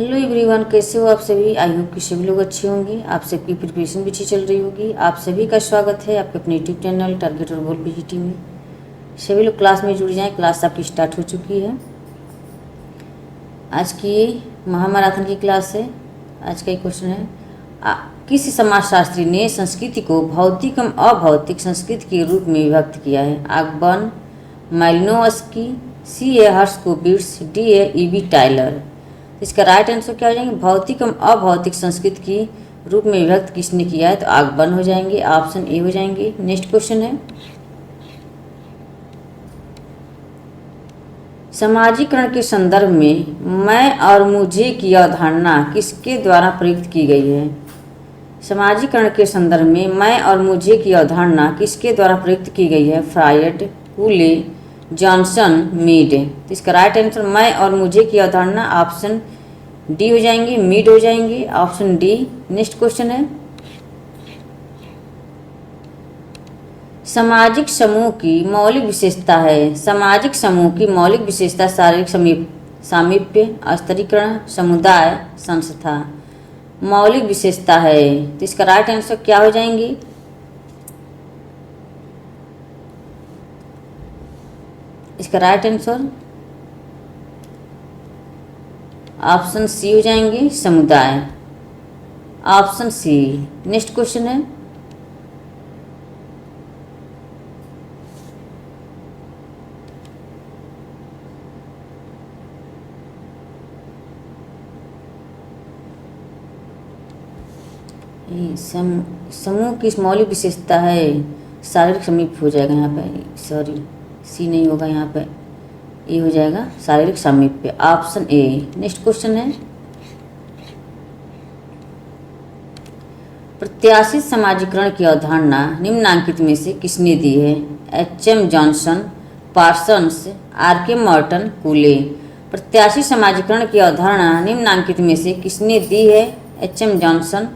Hello everyone, कैसे हो आप सभी। आई होप कि सभी लोग अच्छे होंगे। आप सबकी प्रिपरेशन भी अच्छी चल रही होगी। आप सभी का स्वागत है आपके अपने यूट्यूब चैनल टारगेट और गोल पीजीटी में। सभी लोग क्लास में जुड़ जाएं। क्लास आपकी स्टार्ट हो चुकी है। आज की महामैराथन की क्लास है। आज का एक क्वेश्चन है, किस समाजशास्त्री ने संस्कृति को भौतिक एवं अभौतिक संस्कृति के रूप में विभक्त किया है। Ogburn, Malinowski, C A Herskovits, D A E V Tylor. इसका राइट आंसर क्या हो जाएंगे, भौतिक एवं अभौतिक संस्कृति की रूप में विभक्त किसने किया है, तो आगबन हो जाएंगे, ऑप्शन ए हो जाएंगे। नेक्स्ट क्वेश्चन है, समाजीकरण के संदर्भ में मैं और मुझे की अवधारणा किसके द्वारा प्रयुक्त की गई है। समाजीकरण के संदर्भ में मैं और मुझे की अवधारणा किसके द्वारा प्रयुक्त की गई है, फ्रायड, कूले, जॉनसन, मीड। तो इसका राइट आंसर मैं और मुझे की अवधारणा ऑप्शन डी हो जाएंगे, मीड हो जाएंगे, ऑप्शन डी। नेक्स्ट क्वेश्चन है, सामाजिक समूह की मौलिक विशेषता है। सामाजिक समूह की मौलिक विशेषता शारीरिक सामीप्य, स्तरीकरण, समुदाय, संस्था। मौलिक विशेषता है, तो इसका राइट आंसर क्या हो जाएंगी, इसका राइट आंसर ऑप्शन सी हो जाएंगे, समुदाय, ऑप्शन सी। नेक्स्ट क्वेश्चन है, समूह की मौलिक विशेषता है शारीरिक समीप हो जाएगा यहाँ पे, सॉरी सी नहीं होगा यहाँ पे, ये हो जाएगा शारीरिक सामीप्य, ऑप्शन ए। नेक्स्ट क्वेश्चन है, प्रत्याशित समाजीकरण की अवधारणा निम्नांकित में से किसने दी है। H M. Johnson, Parsons, R K. Merton, Cooley. प्रत्याशित समाजीकरण की अवधारणा निम्नांकित में से किसने दी है, H M. Johnson,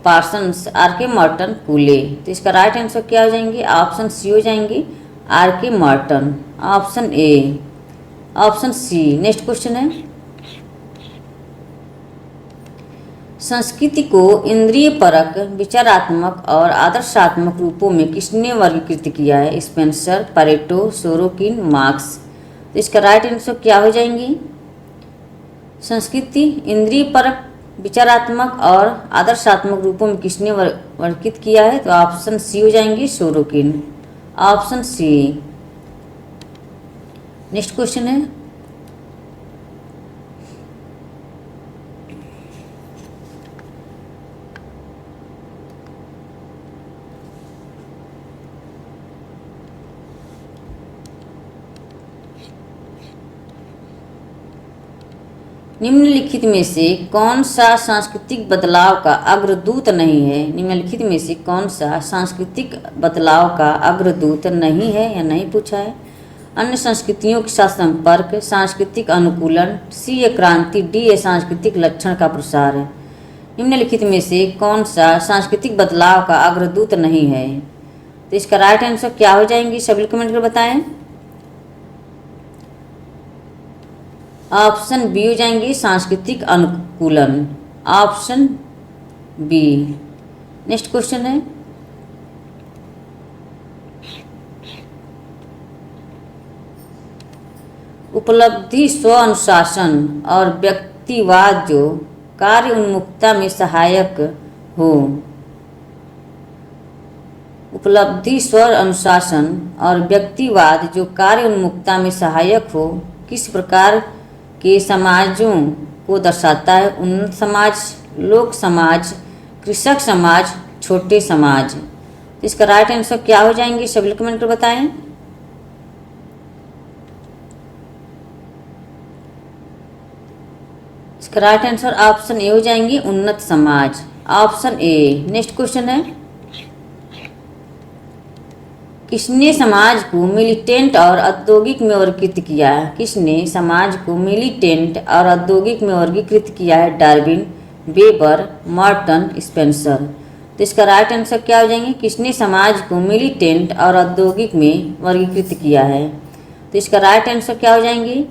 Parsons, R K. Merton, Cooley. तो इसका राइट आंसर क्या हो जाएंगे, ऑप्शन सी हो जाएंगे, R K. Merton, option A, option C. Next question है, संस्कृति को इंद्रिय परक, विचारात्मक और आदर्शात्मक रूपों में किसने वर्गीकृत किया है। Spencer, Pareto, Sorokin, marks. तो इसका राइट आंसर क्या हो जाएंगी, संस्कृति इंद्रिय परक, विचारात्मक और आदर्शात्मक रूपों में किसने वर्गीकृत किया है, तो ऑप्शन सी हो जाएंगे, Sorokin, option C. Next question है, निम्नलिखित में से कौन सा सांस्कृतिक बदलाव का अग्रदूत नहीं है। निम्नलिखित में से कौन सा सांस्कृतिक बदलाव का अग्रदूत नहीं है या नहीं पूछा है। अन्य संस्कृतियों के साथ संपर्क, सांस्कृतिक अनुकूलन, सी ए क्रांति, डी ए सांस्कृतिक लक्षण का प्रसार है। निम्नलिखित में से कौन सा सांस्कृतिक बदलाव का अग्रदूत नहीं है, तो इसका राइट आंसर क्या हो जाएंगी, सभी कमेंट कर बताएं। ऑप्शन बी हो जाएंगे, सांस्कृतिक अनुकूलन, ऑप्शन बी। नेक्स्ट क्वेश्चन है, उपलब्धि, स्व अनुशासन और व्यक्तिवाद जो कार्य उन्मुखता में सहायक हो। उपलब्धि, स्व अनुशासन और व्यक्तिवाद जो कार्य उन्मुखता में सहायक हो किस प्रकार के समाजों को दर्शाता है। उन्नत समाज, लोक समाज, कृषक समाज, छोटे समाज। तो इसका राइट आंसर क्या हो जाएंगे, सभी कमेंट कर बताएं। इसका राइट आंसर ऑप्शन ए हो जाएंगे, उन्नत समाज, ऑप्शन ए। नेक्स्ट क्वेश्चन है, किसने समाज को मिलिटेंट और औद्योगिक में वर्गीकृत किया है। किसने समाज को मिलिटेंट और औद्योगिक में वर्गीकृत किया है। Darwin, Weber, Merton, Spencer. तो इसका राइट आंसर क्या हो जाएंगे, किसने समाज को मिलिटेंट और औद्योगिक में वर्गीकृत किया है। तो इसका राइट आंसर क्या हो जाएंगे,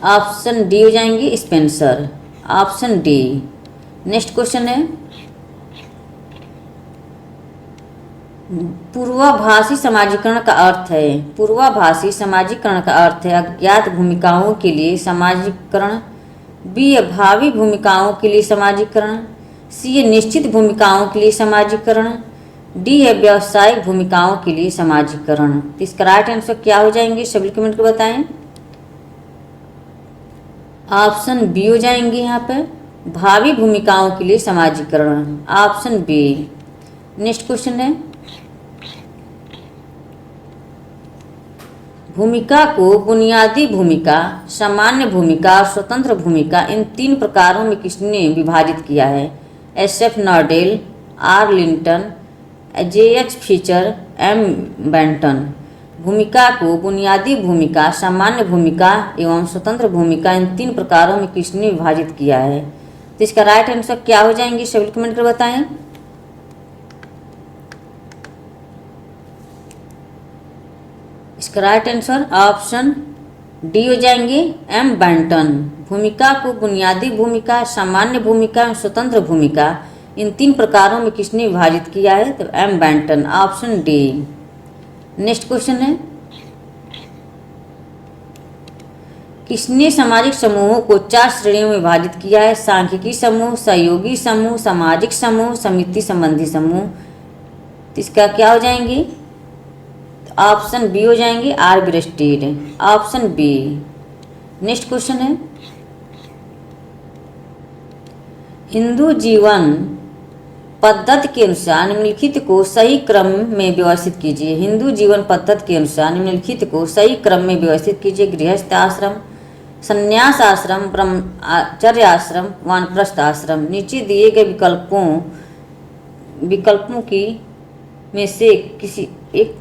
ऑप्शन डी हो जाएंगे Spencer, option D. Next question है, पूर्वाभासी समाजीकरण का अर्थ है, पूर्वाभासी समाजीकरण का अर्थ है अज्ञात भूमिकाओं के लिए समाजीकरण, बी है भावी भूमिकाओं के लिए समाजीकरण, सी है निश्चित भूमिकाओं के लिए समाजीकरण, डी है व्यावसायिक भूमिकाओं के लिए समाजीकरण। तो इसका राइट आंसर क्या हो जाएंगे सभी कमेंट को बताएं। ऑप्शन बी हो जाएंगे यहाँ पे भावी भूमिकाओं के लिए समाजीकरण, ऑप्शन बी। नेक्स्ट क्वेश्चन है, भूमिका को बुनियादी भूमिका, सामान्य भूमिका और स्वतंत्र भूमिका इन 3 प्रकारों में किसने विभाजित किया है? S F. Nadel, R. Linton, J H. Fisher, M. Banton. भूमिका को बुनियादी भूमिका, सामान्य भूमिका एवं स्वतंत्र भूमिका इन 3 प्रकारों में किसने विभाजित किया है? तो इसका राइट आंसर क्या हो जाएंगे सभी कमेंट कर बताएं। इसका राइट आंसर ऑप्शन डी हो जाएंगे एम. बेंटन। भूमिका को बुनियादी भूमिका, सामान्य भूमिका एवं स्वतंत्र भूमिका इन 3 प्रकारों में किसने विभाजित किया है? तो M. Benton, option D. Next question है, किसने सामाजिक समूहों को 4 श्रेणियों में विभाजित किया है? सांख्यिकी समूह, सहयोगी समूह, सामाजिक समूह, समिति संबंधी समूह। तो इसका क्या हो जाएंगे? ऑप्शन बी हो जाएंगे R. Breasted, option B. Next question है, हिंदू जीवन पद्धति के अनुसार निम्नलिखित को सही क्रम में व्यवस्थित कीजिए। हिंदू जीवन पद्धति के अनुसार निम्नलिखित को सही क्रम में व्यवस्थित कीजिए। गृहस्थ आश्रम, संन्यास आश्रम, ब्रह्मचर्य आश्रम, वानप्रस्थ आश्रम। नीचे दिए गए विकल्पों की में से किसी एक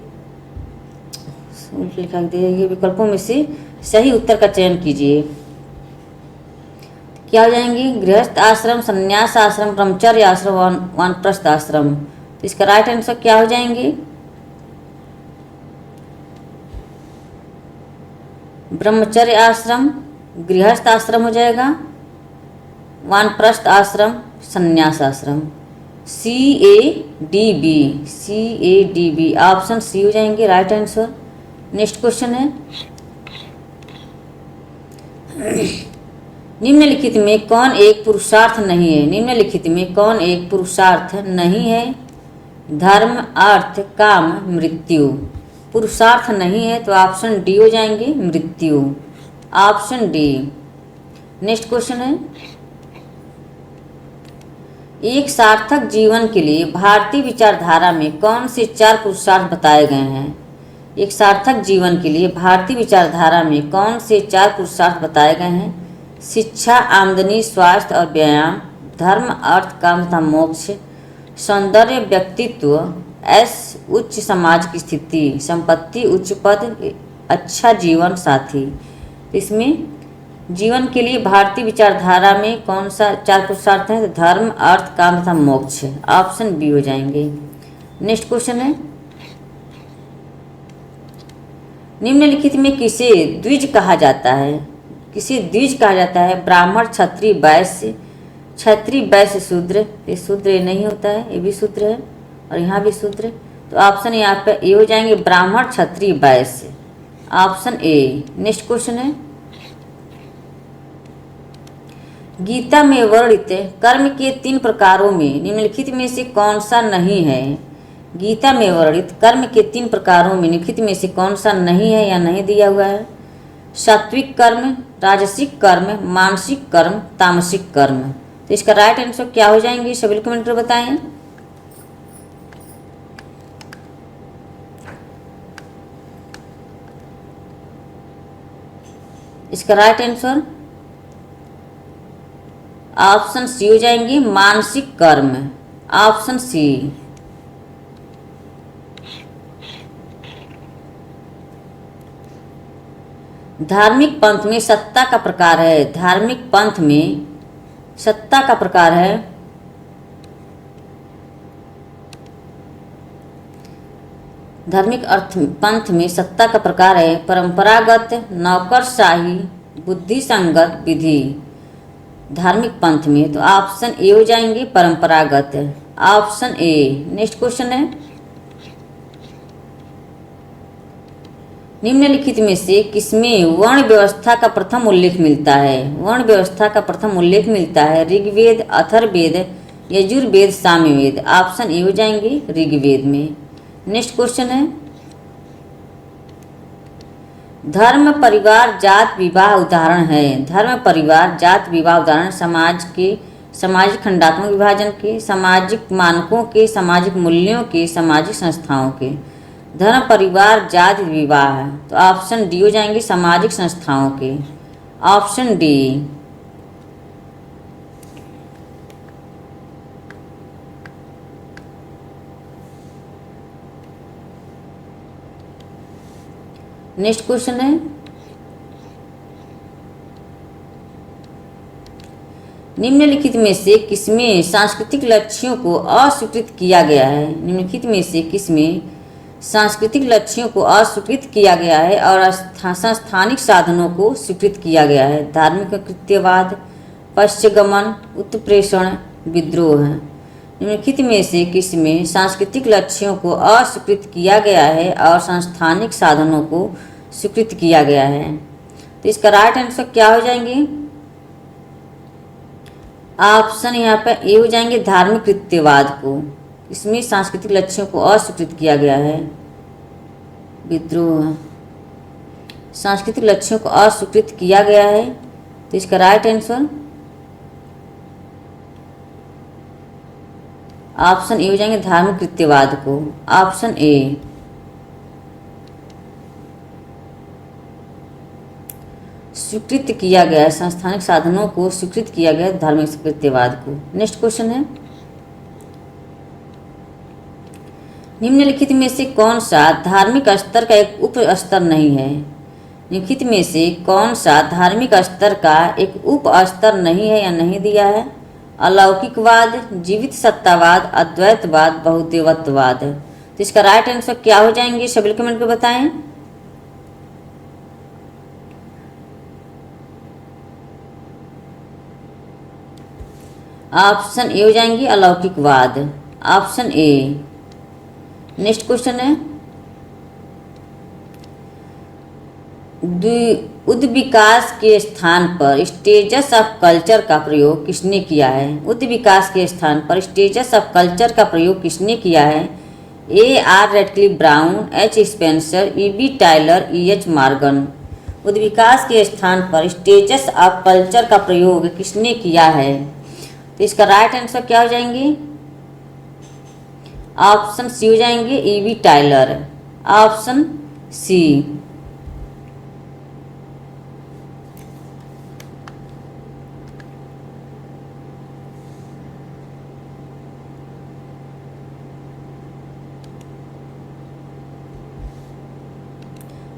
लिखा दिए गए विकल्पों में से सही उत्तर का चयन कीजिए। क्या हो जाएंगे? गृहस्थ आश्रम, संन्यास आश्रम, ब्रह्मचर्य आश्रम, वानप्रस्थ आश्रम। तो इसका राइट आंसर क्या हो जाएंगे? ब्रह्मचर्य आश्रम, गृहस्थ आश्रम हो जाएगा, वानप्रस्थ आश्रम, संन्यास आश्रम। CADB, CADB, ऑप्शन सी हो जाएंगे राइट आंसर। नेक्स्ट क्वेश्चन है, निम्नलिखित में कौन एक पुरुषार्थ नहीं है? निम्नलिखित में कौन एक पुरुषार्थ नहीं है? धर्म, अर्थ, काम, मृत्यु। पुरुषार्थ नहीं है तो ऑप्शन डी हो जाएंगे मृत्यु, ऑप्शन डी। नेक्स्ट क्वेश्चन है, एक सार्थक जीवन के लिए भारतीय विचारधारा में कौन से 4 पुरुषार्थ बताए गए हैं? एक सार्थक जीवन के लिए भारतीय विचारधारा में कौन से 4 पुरुषार्थ बताए गए हैं? शिक्षा, आमदनी, स्वास्थ्य और व्यायाम, धर्म, अर्थ, काम तथा मोक्ष, सौंदर्य, व्यक्तित्व, उच्च समाज की स्थिति, संपत्ति, उच्च पद, अच्छा जीवन साथी। इसमें जीवन के लिए भारतीय विचारधारा में कौन सा 4 पुरुषार्थ हैं? तो धर्म, अर्थ, काम तथा मोक्ष, ऑप्शन बी हो जाएंगे। नेक्स्ट क्वेश्चन है, निम्नलिखित में किसे द्विज कहा जाता है? किसे द्विज कहा जाता है? ब्राह्मण, क्षत्रिय, वैश्य, क्षत्रिय, वैश्य, शूद्र। ये शूद्र नहीं होता है, ये भी शूद्र है और यहाँ भी शूद्र। तो ऑप्शन यहाँ पे ए हो जाएंगे ब्राह्मण, क्षत्रिय, वैश्य, ऑप्शन ए। नेक्स्ट क्वेश्चन है, गीता में वर्णित कर्म के 3 प्रकारों में निम्नलिखित में से कौन सा नहीं है? गीता में वर्णित कर्म के 3 प्रकारों में निम्नलिखित में से कौन सा नहीं है या नहीं दिया हुआ है? सात्विक कर्म, राजसिक कर्म, मानसिक कर्म, तामसिक कर्म। तो इसका राइट आंसर क्या हो जाएंगे सभी कमेंट में बताएं। इसका राइट आंसर ऑप्शन सी हो जाएंगे मानसिक कर्म, ऑप्शन सी। धार्मिक पंथ में सत्ता का प्रकार है। धार्मिक पंथ में सत्ता का प्रकार है धार्मिक अर्थ पंथ में सत्ता का प्रकार है परंपरागत, नौकरशाही, बुद्धि संगत विधि धार्मिक पंथ में, तो ऑप्शन ए हो जाएंगे परंपरागत। Option A. नेक्स्ट क्वेश्चन है, निम्नलिखित में से किसमें वर्ण व्यवस्था का प्रथम उल्लेख मिलता है? वर्ण व्यवस्था का प्रथम उल्लेख मिलता है ऋग्वेद, अथर्ववेद, यजुर्वेद, सामवेद। ऑप्शन ए हो जाएंगे ऋग्वेद में। नेक्स्ट क्वेश्चन है, धर्म परिवार जात विवाह उदाहरण है। धर्म परिवार जात विवाह उदाहरण सामाजिक खंडात्मक विभाजन के, सामाजिक मानकों के, सामाजिक मूल्यों के, सामाजिक संस्थाओं के। धर्म परिवार जाति विवाह, तो ऑप्शन डी हो जाएंगे सामाजिक संस्थाओं के। Option D. नेक्स्ट क्वेश्चन है, निम्नलिखित में से किसमें सांस्कृतिक लक्ष्यों को अस्वीकृत किया गया है? निम्नलिखित में से किसमें सांस्कृतिक लक्ष्यों को अस्वीकृत किया गया है और संस्थानिक साधनों को स्वीकृत किया गया है? धार्मिक कृत्यवाद, पश्चिमगमन, उत्प्रेषण, विद्रोह। निम्नलिखित में से किसमें सांस्कृतिक लक्ष्यों को अस्वीकृत किया गया है और संस्थानिक साधनों को स्वीकृत किया गया है? तो इसका राइट आंसर क्या हो जाएंगे? ऑप्शन यहाँ पे ए हो जाएंगे धार्मिक कृत्यवाद को। इसमें सांस्कृतिक लक्ष्यों को अस्वीकृत किया गया है। विद्रोह, सांस्कृतिक लक्ष्यों को अस्वीकृत किया गया है, तो इसका राइट आंसर ऑप्शन ए हो जाएंगे धार्मिक कृत्यवाद को। Option A. स्वीकृत किया गया है, संस्थानिक साधनों को स्वीकृत किया गया है धार्मिक कृत्यवाद को। नेक्स्ट क्वेश्चन है, निम्नलिखित में से कौन सा धार्मिक स्तर का एक उप स्तर नहीं है? निम्नलिखित में से कौन सा धार्मिक स्तर का एक उप स्तर नहीं है या नहीं दिया है? अलौकिकवाद, जीवित सत्तावाद, अद्वैतवाद, बहुदेवत्ववाद। तो इसका राइट आंसर क्या हो जाएंगे? सभी कमेंट में बताएं। ऑप्शन ए हो जाएंगे अलौकिकवाद। Option A. नेक्स्ट क्वेश्चन है, उद्विकास के स्थान पर स्टेजस ऑफ कल्चर का प्रयोग किसने किया है? उद्विकास के स्थान पर स्टेजस ऑफ कल्चर का प्रयोग किसने किया है? A R Radcliffe Brown, H Spencer, E B Tylor, E H Morgan. उद्विकास के स्थान पर स्टेजस ऑफ कल्चर का प्रयोग किसने किया है? तो इसका राइट आंसर क्या हो जाएंगे? ऑप्शन सी हो जाएंगे E B Tylor. Option C.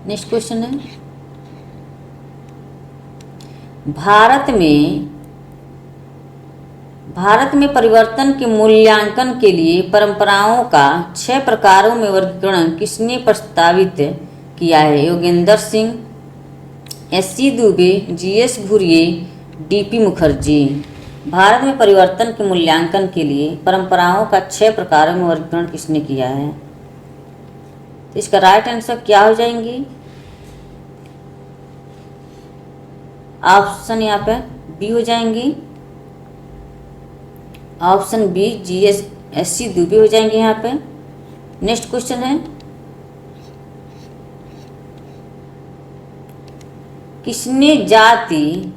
Next question है, भारत में परिवर्तन के मूल्यांकन के लिए परंपराओं का 6 प्रकारों में वर्गीकरण किसने प्रस्तावित किया है? Yogendra Singh, S C. Dube, G S. Ghurye, D P. Mukherjee. Bharat में परिवर्तन के मूल्यांकन के लिए परंपराओं का 6 प्रकारों में वर्गीकरण किसने किया है? तो इसका राइट आंसर क्या हो जाएंगी? ऑप्शन यहाँ पे बी हो जाएंगी। Option B SC. दुबे हो जाएंगे यहाँ पे। नेक्स्ट क्वेश्चन है, किसने जाति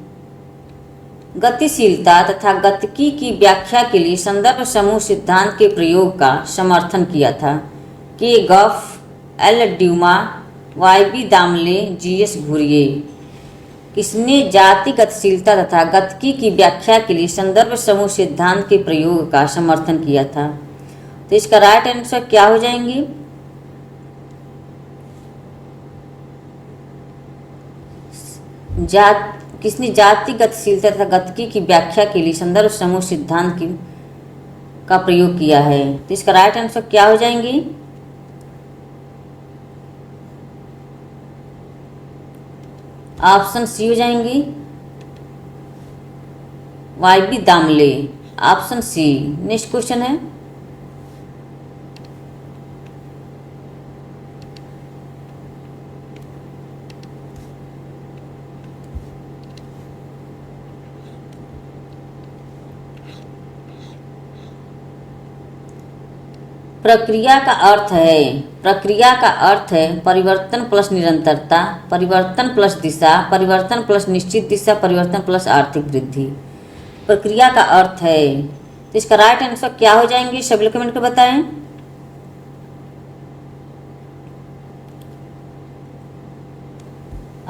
गतिशीलता तथा गतिकी की व्याख्या के लिए संदर्भ समूह सिद्धांत के प्रयोग का समर्थन किया था? K Gough, L Dumont, Y B. Damle, G S. Ghurye. किसने जाति गतिशीलता तथा गतिकी की व्याख्या के लिए संदर्भ समूह सिद्धांत के प्रयोग का समर्थन किया था? तो इसका राइट आंसर क्या हो जाएंगे? किसने जाति गतिशीलता तथा गतिकी की व्याख्या के लिए संदर्भ समूह सिद्धांत का प्रयोग किया है? तो इसका राइट आंसर क्या हो जाएंगे? ऑप्शन सी हो जाएंगी Y B. Damle, option C. Next question है प्रक्रिया का अर्थ है परिवर्तन प्लस निरंतरता, परिवर्तन प्लस दिशा, परिवर्तन प्लस निश्चित दिशा, परिवर्तन प्लस आर्थिक वृद्धि। प्रक्रिया का अर्थ है, तो इसका राइट आंसर क्या हो जाएंगे सभी लोग कमेंट कर बताएं।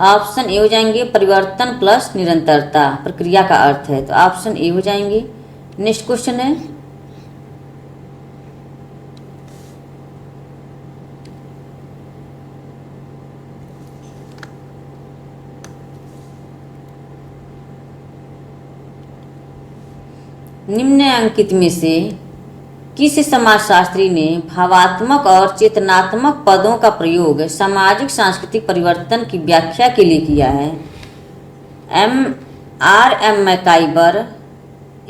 ऑप्शन ए हो जाएंगे परिवर्तन प्लस निरंतरता, प्रक्रिया का अर्थ है, तो ऑप्शन ए हो जाएंगे। नेक्स्ट क्वेश्चन है निम्नलिखित में से किस समाजशास्त्री ने भावात्मक और चेतनात्मक पदों का प्रयोग सामाजिक सांस्कृतिक परिवर्तन की व्याख्या के लिए किया है? M MacIver,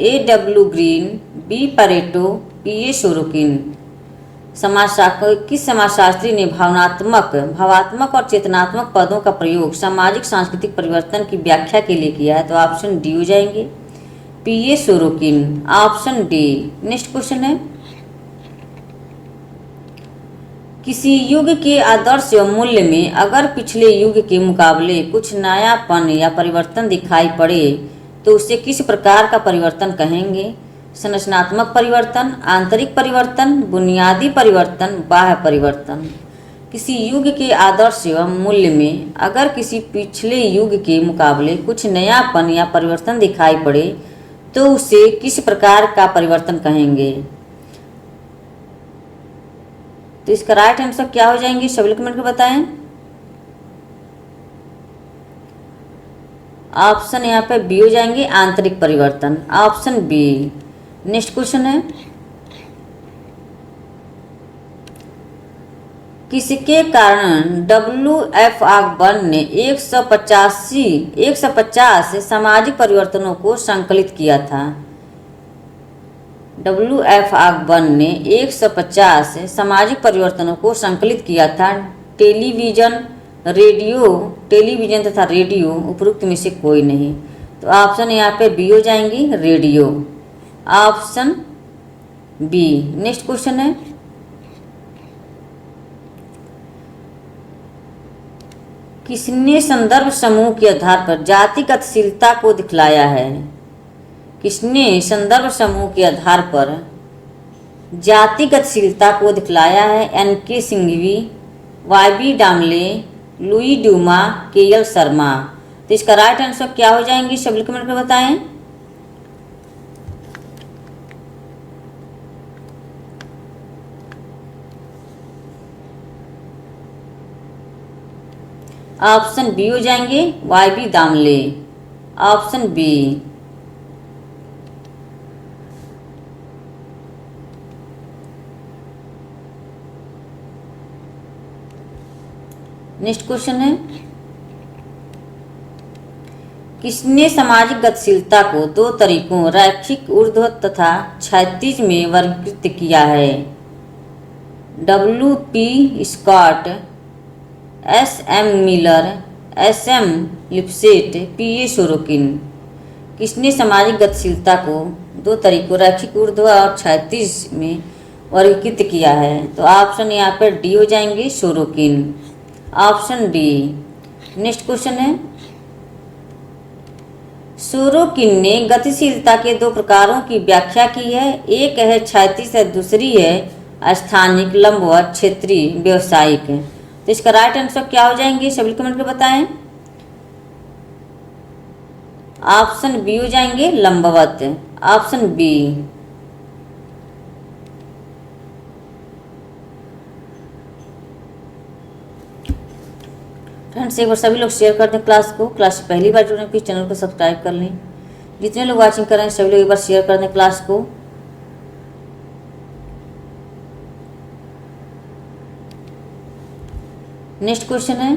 A.W. Green, B. Pareto, P.A. Sorokin. किस समाजशास्त्री ने भावात्मक और चेतनात्मक पदों का प्रयोग सामाजिक सांस्कृतिक परिवर्तन की व्याख्या के लिए किया है? तो ऑप्शन डी हो जाएंगे P.A. Sorokin, option D. Next question है किसी युग के आदर्श एवं मूल्य में अगर पिछले युग के मुकाबले कुछ नयापन या परिवर्तन दिखाई पड़े तो उसे किस प्रकार का परिवर्तन कहेंगे? संरचनात्मक परिवर्तन, आंतरिक परिवर्तन, बुनियादी परिवर्तन, बाह्य परिवर्तन। किसी युग के आदर्श एवं मूल्य में अगर किसी पिछले युग के मुकाबले कुछ नयापन या परिवर्तन दिखाई पड़े तो उसे किस प्रकार का परिवर्तन कहेंगे? तो इसका राइट आंसर क्या हो जाएंगे सभी कमेंट में बताएं। ऑप्शन यहाँ पे बी हो जाएंगे आंतरिक परिवर्तन, ऑप्शन बी। नेक्स्ट क्वेश्चन है किसके कारण W.F. ऑकबर्न ने 150 सामाजिक परिवर्तनों को संकलित किया था? W.F. ऑकबर्न ने 150 सामाजिक परिवर्तनों को संकलित किया था। टेलीविजन तथा रेडियो उपरोक्त में से कोई नहीं, तो ऑप्शन यहाँ पे बी हो जाएंगी radio, option B. Next question है किसने संदर्भ समूह के आधार पर जाति गतिशीलता को दिखलाया है? किसने संदर्भ समूह के आधार पर जाति गतिशीलता को दिखलाया है? N.K. Singhvi, Y B. Damle, Louis Dumont, K.L. Sharma. तो इसका राइट आंसर क्या हो जाएंगे सभी कमेंट में बताएं। ऑप्शन बी हो जाएंगे Y B. Damle, option B. Next question है किसने सामाजिक गतिशीलता को दो तरीकों रैखिक ऊर्ध्व तथा क्षैतिज में वर्गीकृत किया है? W.P. Scott, S.M. Miller, S.M. Lipset, P.A. Sorokin. किसने सामाजिक गतिशीलता को दो तरीकों रैखिक ऊर्ध्व और क्षैतिज में वर्गीकृत किया है? तो ऑप्शन यहाँ पर डी हो जाएंगे Sorokin, option D. Next question है सोरोकिन ने गतिशीलता के दो प्रकारों की व्याख्या की है, एक है क्षैतिज और दूसरी है स्थानिक, लंबवत, क्षेत्रीय, व्यवसायिक। तो इसका राइट आंसर क्या हो जाएंगे सभी कमेंट में बताएं। ऑप्शन बी हो जाएंगे लंबवत, ऑप्शन बी। फ्रेंड्स एक बार सभी लोग शेयर कर दें क्लास को। क्लास पहली बार जुड़े प्लीज चैनल को सब्सक्राइब कर लें। जितने लोग वाचिंग कर रहे हैं सभी लोग एक बार शेयर कर दें क्लास को। नेक्स्ट क्वेश्चन है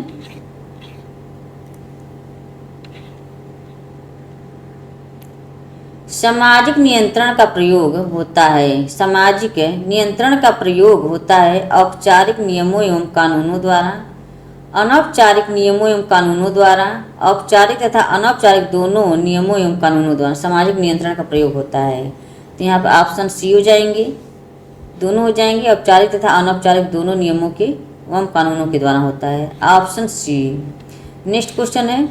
सामाजिक नियंत्रण का प्रयोग होता है। सामाजिक नियंत्रण का प्रयोग होता है औपचारिक नियमों एवं कानूनों द्वारा, अनौपचारिक नियमों एवं कानूनों द्वारा, औपचारिक तथा अनौपचारिक दोनों नियमों एवं कानूनों द्वारा सामाजिक नियंत्रण का प्रयोग होता है। तो यहाँ पर ऑप्शन सी हो जाएंगे, दोनों हो जाएंगे, औपचारिक तथा अनौपचारिक दोनों नियमों के एवं कानूनों के द्वारा होता है, ऑप्शन सी। नेक्स्ट क्वेश्चन है,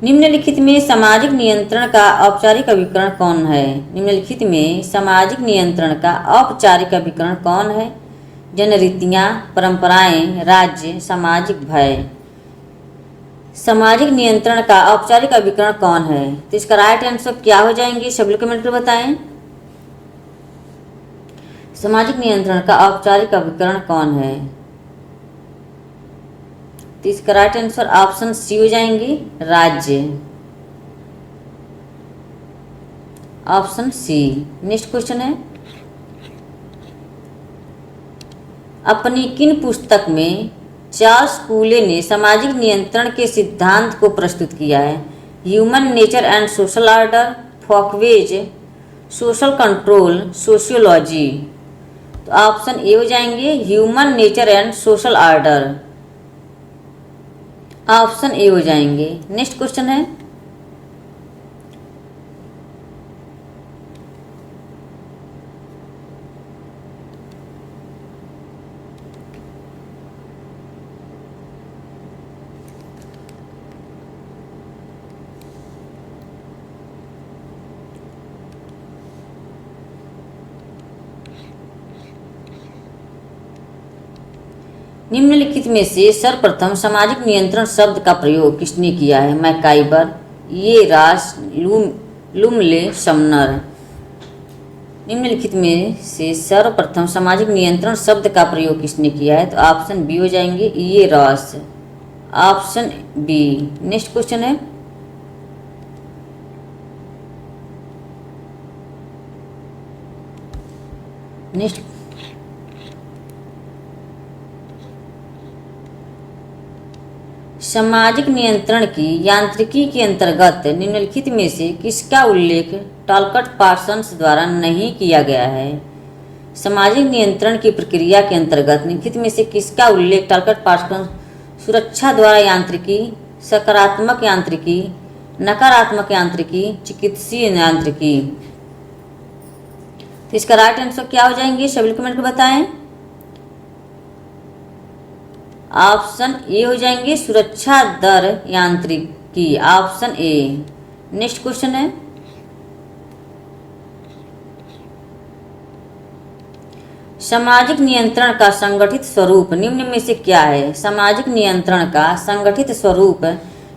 निम्नलिखित में सामाजिक नियंत्रण का औपचारिक अभिकरण कौन है? निम्नलिखित में सामाजिक नियंत्रण का औपचारिक अभिकरण कौन है? जनरीतियाँ, परंपराएं, राज्य, सामाजिक भय। सामाजिक नियंत्रण का औपचारिक अभिकरण कौन है? तो इसका राइट आंसर क्या हो जाएंगे, सब लोग कमेंट कर बताएं। सामाजिक नियंत्रण का औपचारिक अभिकरण कौन है? तो इसका राइट आंसर ऑप्शन सी हो जाएंगे, राज्य, ऑप्शन सी। नेक्स्ट क्वेश्चन है, अपनी किन पुस्तक में चार्ल्स कूले ने सामाजिक नियंत्रण के सिद्धांत को प्रस्तुत किया है? Human nature and social order, folkways, social control, sociology. तो ऑप्शन ए हो जाएंगे, human nature and social order, option A हो जाएंगे। नेक्स्ट क्वेश्चन है, निम्नलिखित में से सर्वप्रथम सामाजिक नियंत्रण शब्द का प्रयोग किसने किया है? मैकाइबर, ये रास, लुमले, समनर। निम्नलिखित में से सर्वप्रथम सामाजिक नियंत्रण शब्द का प्रयोग किसने किया है? तो ऑप्शन बी हो जाएंगे, ये रास, ऑप्शन बी। नेक्स्ट क्वेश्चन है, नेक्स्ट सामाजिक नियंत्रण की यांत्रिकी के अंतर्गत निम्नलिखित में से किसका उल्लेख टॉलकट पार्सन्स द्वारा नहीं किया गया है? सामाजिक नियंत्रण की प्रक्रिया के अंतर्गत निम्नलिखित में से किसका उल्लेख टॉलकट पार्सन्स सुरक्षा द्वारा यांत्रिकी, सकारात्मक यांत्रिकी, नकारात्मक यांत्रिकी, चिकित्सीय यांत्रिकी। तो इसका राइट आंसर क्या हो जाएंगे, सभी कमेंट में बताएं। ऑप्शन ए हो जाएंगे, सुरक्षा दर यांत्रिकी, ऑप्शन ए। नेक्स्ट क्वेश्चन है, सामाजिक नियंत्रण का संगठित स्वरूप निम्न में से क्या है? सामाजिक नियंत्रण का संगठित स्वरूप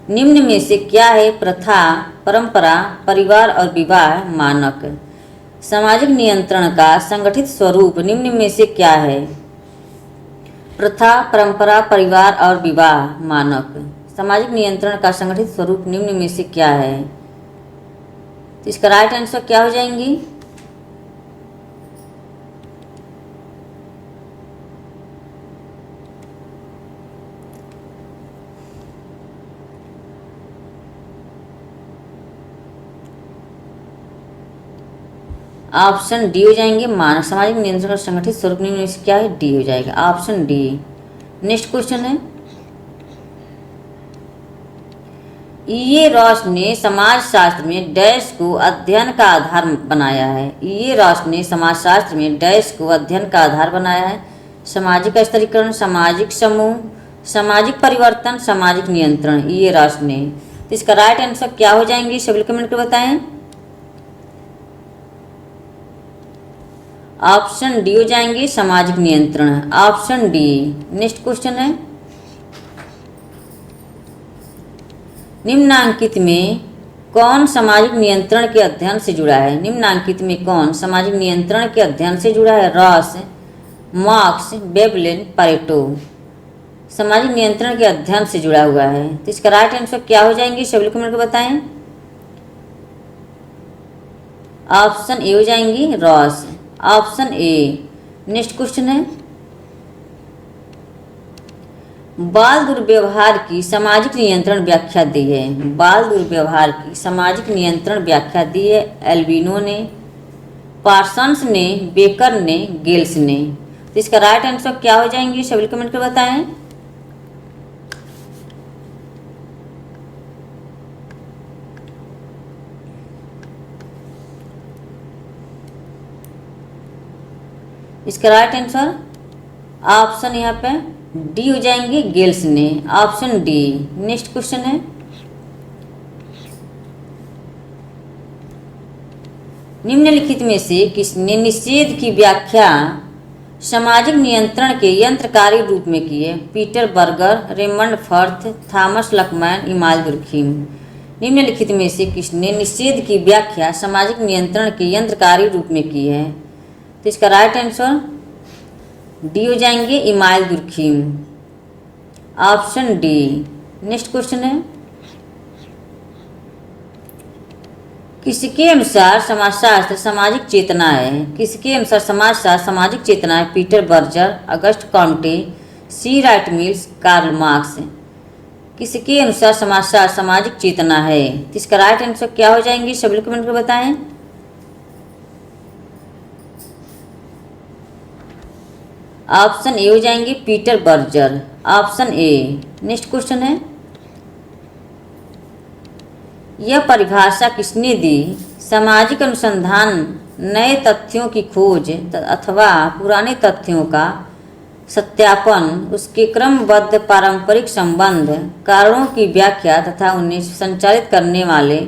निम्न में से क्या है? प्रथा, परंपरा, परिवार और विवाह, मानक। सामाजिक नियंत्रण का संगठित स्वरूप निम्न में से क्या है? प्रथा, परंपरा, परिवार और विवाह, मानक। सामाजिक नियंत्रण का संगठित स्वरूप निम्न में से क्या है? तो इसका राइट आंसर क्या हो जाएंगी? ऑप्शन डी हो जाएंगे, मानव। सामाजिक नियंत्रण का संगठित स्वरूप निम्न में से क्या है? डी हो जाएगा, ऑप्शन डी। नेक्स्ट क्वेश्चन है, ये रॉस ने समाजशास्त्र में डैश को अध्ययन का आधार बनाया है। ये रॉस ने समाजशास्त्र में डैश को अध्ययन का आधार बनाया है। सामाजिक स्तरीकरण, सामाजिक समूह, सामाजिक परिवर्तन, सामाजिक नियंत्रण। ये रॉस ने। तो इसका राइट आंसर क्या हो जाएंगे, सभी कमेंट कर बताएं। ऑप्शन डी हो जाएंगे, सामाजिक नियंत्रण, ऑप्शन डी। नेक्स्ट क्वेश्चन है, निम्नांकित में कौन सामाजिक नियंत्रण के अध्ययन से जुड़ा है? निम्नांकित में कौन सामाजिक नियंत्रण के अध्ययन से जुड़ा है? Ross, marks, Veblen, Pareto. सामाजिक नियंत्रण के अध्ययन से जुड़ा हुआ है। तो इसका राइट आंसर क्या हो जाएंगे, सभी लोग मिलकर बताएं। ऑप्शन ए हो जाएंगी, Ross, option A. Next question है, बाल दुर्व्यवहार की सामाजिक नियंत्रण व्याख्या दी है। बाल दुर्व्यवहार की सामाजिक नियंत्रण व्याख्या दी है एल्बिनो ने, पार्सन्स ने, बेकर ने, गेल्स ने। तो इसका राइट आंसर क्या हो जाएंगे सभी कमेंट कर बताएं। इसका राइट आंसर ऑप्शन यहाँ पे डी हो जाएंगे, गेल्स ने। Option D. नेक्स्ट क्वेश्चन है, निम्नलिखित में से किसने निषेध की व्याख्या सामाजिक नियंत्रण के यंत्रकारी रूप में की है? Peter Berger, Raymond Firth, Thomas Luckmann, Emile Durkheim. निम्नलिखित में से किसने निषेध की व्याख्या सामाजिक नियंत्रण के यंत्रकारी रूप में की है? तो इसका राइट आंसर डी हो जाएंगे, Emile Durkheim. Option D. Next question है, किसके अनुसार समाजशास्त्र सामाजिक चेतना है? किसके अनुसार समाजशास्त्र सामाजिक चेतना है? पीटर बर्जर, अगस्ट कॉम्टे, सी राइट मिल्स, कार्ल मार्क्स। किसके अनुसार समाजशास्त्र सामाजिक चेतना है? तो इसका राइट आंसर क्या हो जाएंगे सभी लोग कमेंट कर बताएं। ऑप्शन ए हो जाएंगे, Peter Berger. Option A. Next question है, यह परिभाषा किसने दी? सामाजिक अनुसंधान नए तथ्यों की खोज अथवा पुराने तथ्यों का सत्यापन, उसके क्रमबद्ध पारंपरिक संबंध, कारणों की व्याख्या तथा उन्हें संचालित करने वाले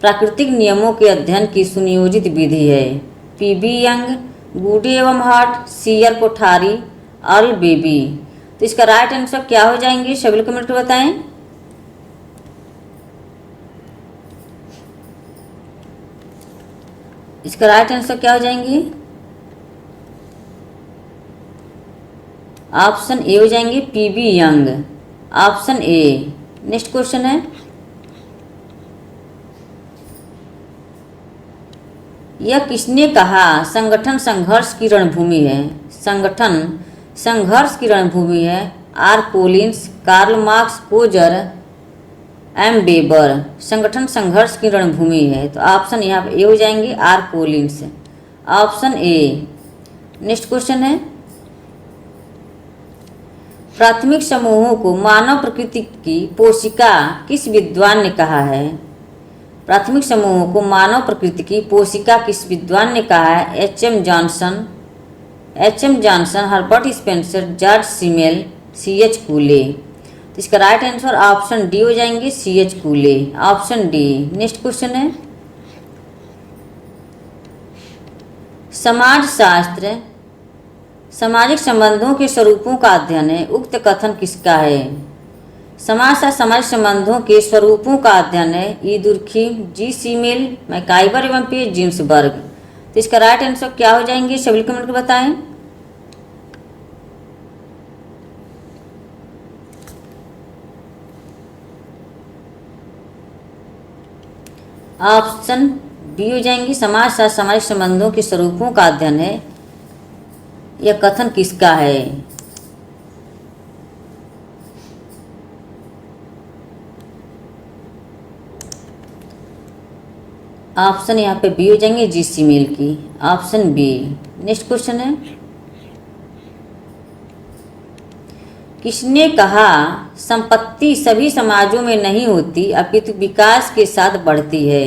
प्राकृतिक नियमों के अध्ययन की सुनियोजित विधि है। पीबी यंग, गुडे एवं Hart, C R Kothari, Earl Babbie. तो इसका राइट आंसर क्या हो जाएंगे सभी लोग कमेंट कर बताएं। इसका राइट आंसर क्या हो जाएंगे? ऑप्शन ए हो जाएंगे, P B Young. Option A. Next question है, यह किसने कहा संगठन संघर्ष की रणभूमि है? संगठन संघर्ष की रणभूमि है। R Collins, Karl Marx, Coser, M Weber. संगठन संघर्ष की रणभूमि है। तो ऑप्शन यहाँ पे ए हो जाएंगे, R Collins. Option A. Next question है, प्राथमिक समूहों को मानव प्रकृति की पोषिका किस विद्वान ने कहा है? प्राथमिक समूहों को मानव प्रकृति की पोषिका किस विद्वान ने कहा है? H M. Johnson, Herbert Spencer, George Simmel, C H. Cooley. तो इसका राइट आंसर ऑप्शन डी हो जाएंगे, C H. Cooley. Option D. Next question है, समाजशास्त्र सामाजिक संबंधों के स्वरूपों का अध्ययन है। उक्त कथन किसका है? समाजशास्त्र सामाजिक संबंधों के स्वरूपों का अध्ययन है। ई दुर्खीम, जी सीमेल, मैकाइवर एवं पे जिन्सबर्ग। तो इसका राइट आंसर क्या हो जाएंगे सभी कमेंट कर बताएं। ऑप्शन बी हो जाएंगी, समाजशास्त्र सामाजिक संबंधों के स्वरूपों का अध्ययन है। यह कथन किसका है? ऑप्शन यहाँ पे बी हो जाएंगे, जी सीमेल की। Option B. नेक्स्ट क्वेश्चन है, किसने कहा संपत्ति सभी समाजों में नहीं होती अपितु विकास के साथ बढ़ती है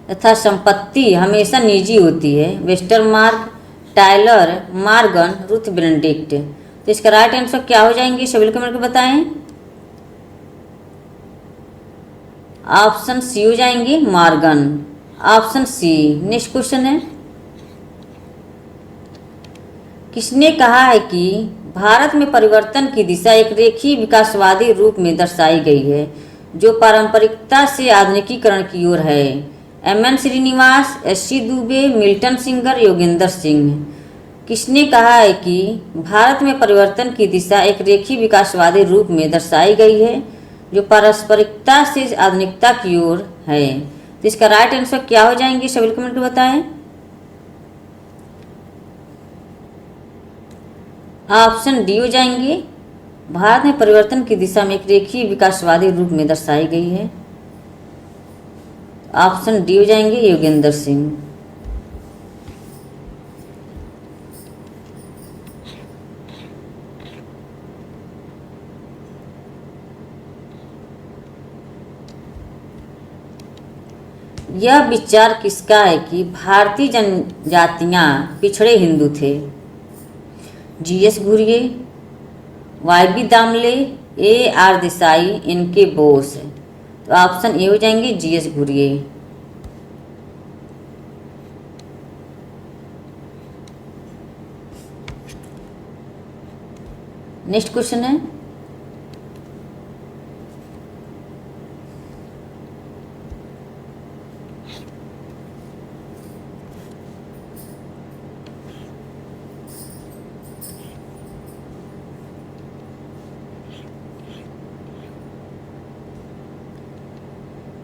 तथा संपत्ति हमेशा निजी होती है? Westermarck, Tyler, Morgan, Ruth Benedict. तो इसका राइट आंसर क्या हो जाएंगे सभी लोग कमेंट कर बताएं। ऑप्शन सी हो जाएंगे, Morgan. Option C. Next question है, किसने कहा है कि भारत में परिवर्तन की दिशा एक रेखीय विकासवादी रूप में दर्शाई गई है जो पारंपरिकता से आधुनिकीकरण की ओर है? M N. Srinivas, S C. Dube, Milton Singer, Yogendra Singh. किसने कहा है कि भारत में परिवर्तन की दिशा एक रेखीय विकासवादी रूप में दर्शाई गई है जो पारस्परिकता से आधुनिकता की ओर है? तो इसका राइट आंसर क्या हो जाएंगे सभी कमेंट में बताएं। ऑप्शन डी हो जाएंगे, भारत में परिवर्तन की दिशा में एक रेखीय विकासवादी रूप में दर्शाई गई है। ऑप्शन डी हो जाएंगे योगेंद्र सिंह। यह विचार किसका है कि भारतीय जनजातियां पिछड़े हिंदू थे? GS Ghurye, YB Damle, AR Desai, इनके बोस। तो ऑप्शन ए हो जाएंगे जीएस घुरिये। नेक्स्ट क्वेश्चन है,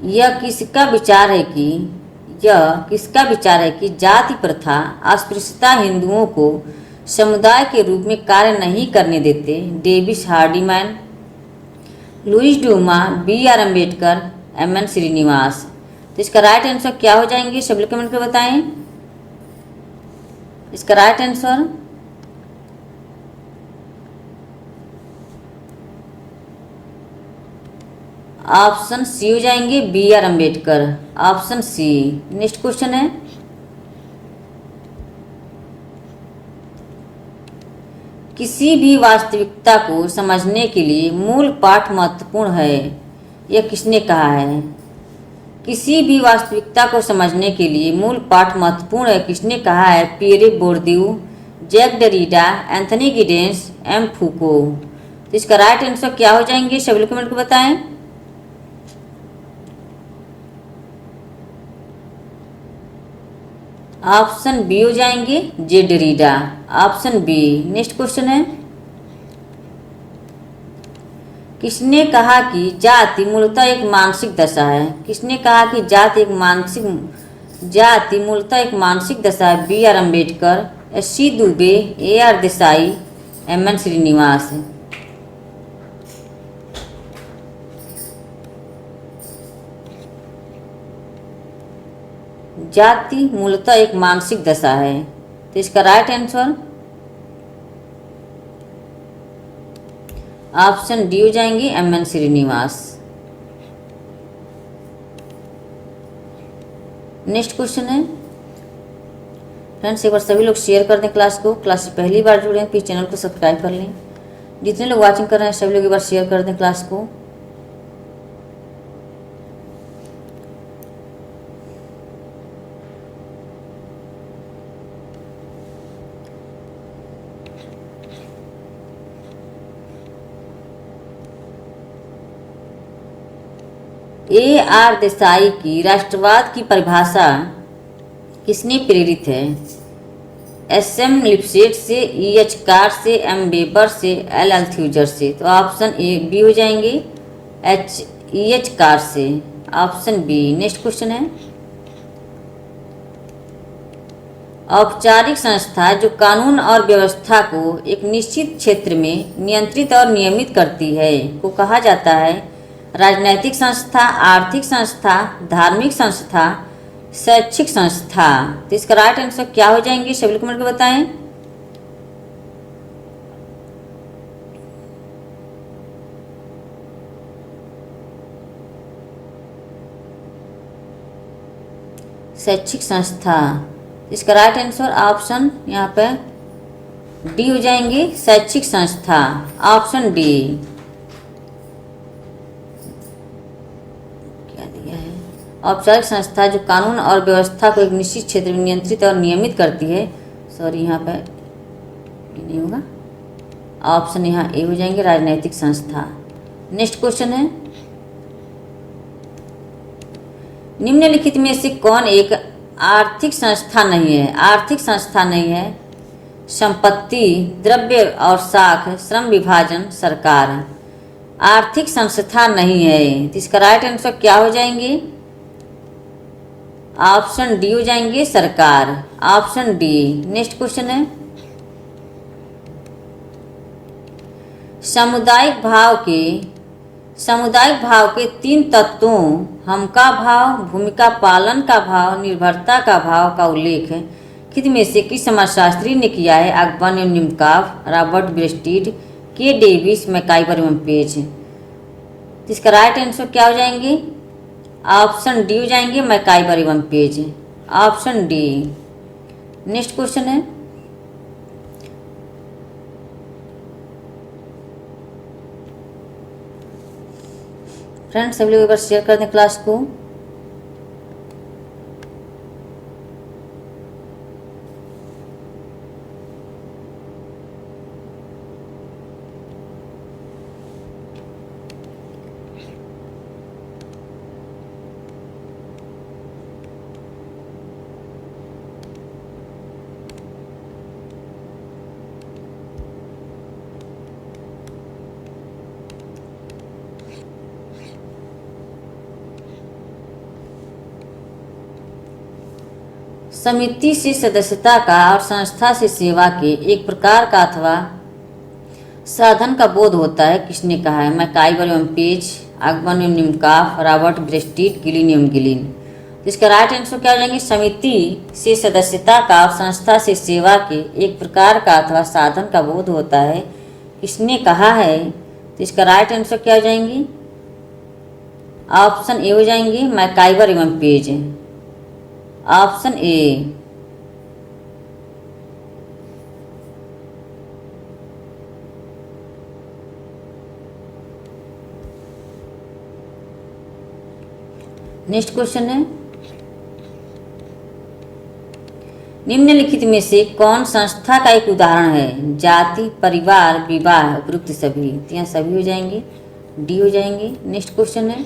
यह किसका विचार है कि जाति प्रथा अस्पृश्यता हिंदुओं को समुदाय के रूप में कार्य नहीं करने देते? Davis हार्डीमैन, Louis Duma, BR Ambedkar, MN Srinivas. तो इसका राइट आंसर क्या हो जाएंगे? सब लोग कमेंट कर बताएं इसका राइट आंसर। ऑप्शन सी हो जाएंगे BR Ambedkar. Option C. Next question है, किसी भी वास्तविकता को समझने के लिए मूल पाठ महत्वपूर्ण है, यह किसने कहा है? किसी भी वास्तविकता को समझने के लिए मूल पाठ महत्वपूर्ण है, किसने कहा है? Pierre Bourdieu, Jacques Derrida, Anthony Giddens, M Foucault. तो इसका राइट आंसर क्या हो जाएंगे? सभी लोग कमेंट को बताएं। ऑप्शन बी हो जाएंगे J Derrida. Option B. Next question है, किसने कहा कि जाति मूलतः एक मानसिक दशा है? किसने कहा कि जाति मूलतः एक मानसिक दशा है? BR Ambedkar, SC Dubey, AR Desai, MN Srinivas. जाति मूलतः एक मानसिक दशा है, तो इसका राइट आंसर ऑप्शन डी हो जाएंगे MN श्रीनिवास। नेक्स्ट क्वेश्चन है, फ्रेंड्स एक बार सभी लोग शेयर कर दें क्लास को। क्लास से पहली बार जुड़े हैं प्लीज चैनल को सब्सक्राइब कर लें। जितने लोग वाचिंग कर रहे हैं सभी लोग एक बार शेयर कर दें क्लास को। AR देसाई की राष्ट्रवाद की परिभाषा किसने प्रेरित है? SM लिपसेट से, EH कार से, M वेबर से, L अल्थ्यूजर से। तो ऑप्शन ए बी हो जाएंगे EH कार से। Option B. नेक्स्ट क्वेश्चन है, औपचारिक संस्था जो कानून और व्यवस्था को एक निश्चित क्षेत्र में नियंत्रित और नियमित करती है को कहा जाता है? राजनैतिक संस्था, आर्थिक संस्था, धार्मिक संस्था, शैक्षिक संस्था। तो इसका राइट आंसर क्या हो जाएंगे? सभी लोग कमेंट में बताएं। शैक्षिक संस्था। इसका राइट आंसर ऑप्शन यहाँ पे डी हो जाएंगे शैक्षिक संस्था। Option D. औपचारिक संस्था जो कानून और व्यवस्था को एक निश्चित क्षेत्र में नियंत्रित और नियमित करती है। सॉरी यहाँ पे नहीं होगा, ऑप्शन यहाँ ए हो जाएंगे राजनैतिक संस्था। नेक्स्ट क्वेश्चन है, निम्नलिखित में से कौन एक आर्थिक संस्था नहीं है? आर्थिक संस्था नहीं है। संपत्ति, द्रव्य और साख, श्रम विभाजन, सरकार। आर्थिक संस्था नहीं है, तो इसका राइट आंसर क्या हो जाएंगे? ऑप्शन डी हो जाएंगे सरकार। Option D. नेक्स्ट क्वेश्चन है, सामुदायिक भाव के तीन तत्वों हमका भाव, भूमिका पालन का भाव, निर्भरता का भाव का उल्लेख खिद में से किस समाजशास्त्री ने किया है? अकबर एवं निमकाफ, रॉबर्ट ब्रेस्टिड, के डेविस, मैकाइवर एवं पेज। तो इसका राइट आंसर क्या हो जाएंगे? ऑप्शन डी हो जाएंगे, मैकाइवर एवं page. Option D. Next question है, फ्रेंड्स सभी लोग एक बार शेयर कर दें क्लास को। समिति से सदस्यता का और संस्था से सेवा के एक प्रकार का अथवा साधन का बोध होता है, किसने कहा है? मैकाइवर एवं पेज, अकबर एवं निमकाफ, रॉबर्ट ब्रेस्टिड, गिलिन एवं गिलिन। तो इसका राइट आंसर क्या हो जाएंगे? समिति से सदस्यता का और संस्था से सेवा के एक प्रकार का अथवा साधन का बोध होता है, किसने कहा है? तो इसका राइट आंसर क्या हो जाएंगे? ऑप्शन ए हो जाएंगे, मैकाइवर एवं page. Option A. Next question है, निम्नलिखित में से कौन संस्था का एक उदाहरण है? जाति, परिवार, विवाह, उपयुक्त सभी। तो यहाँ सभी हो जाएंगे, डी हो जाएंगे। नेक्स्ट क्वेश्चन है,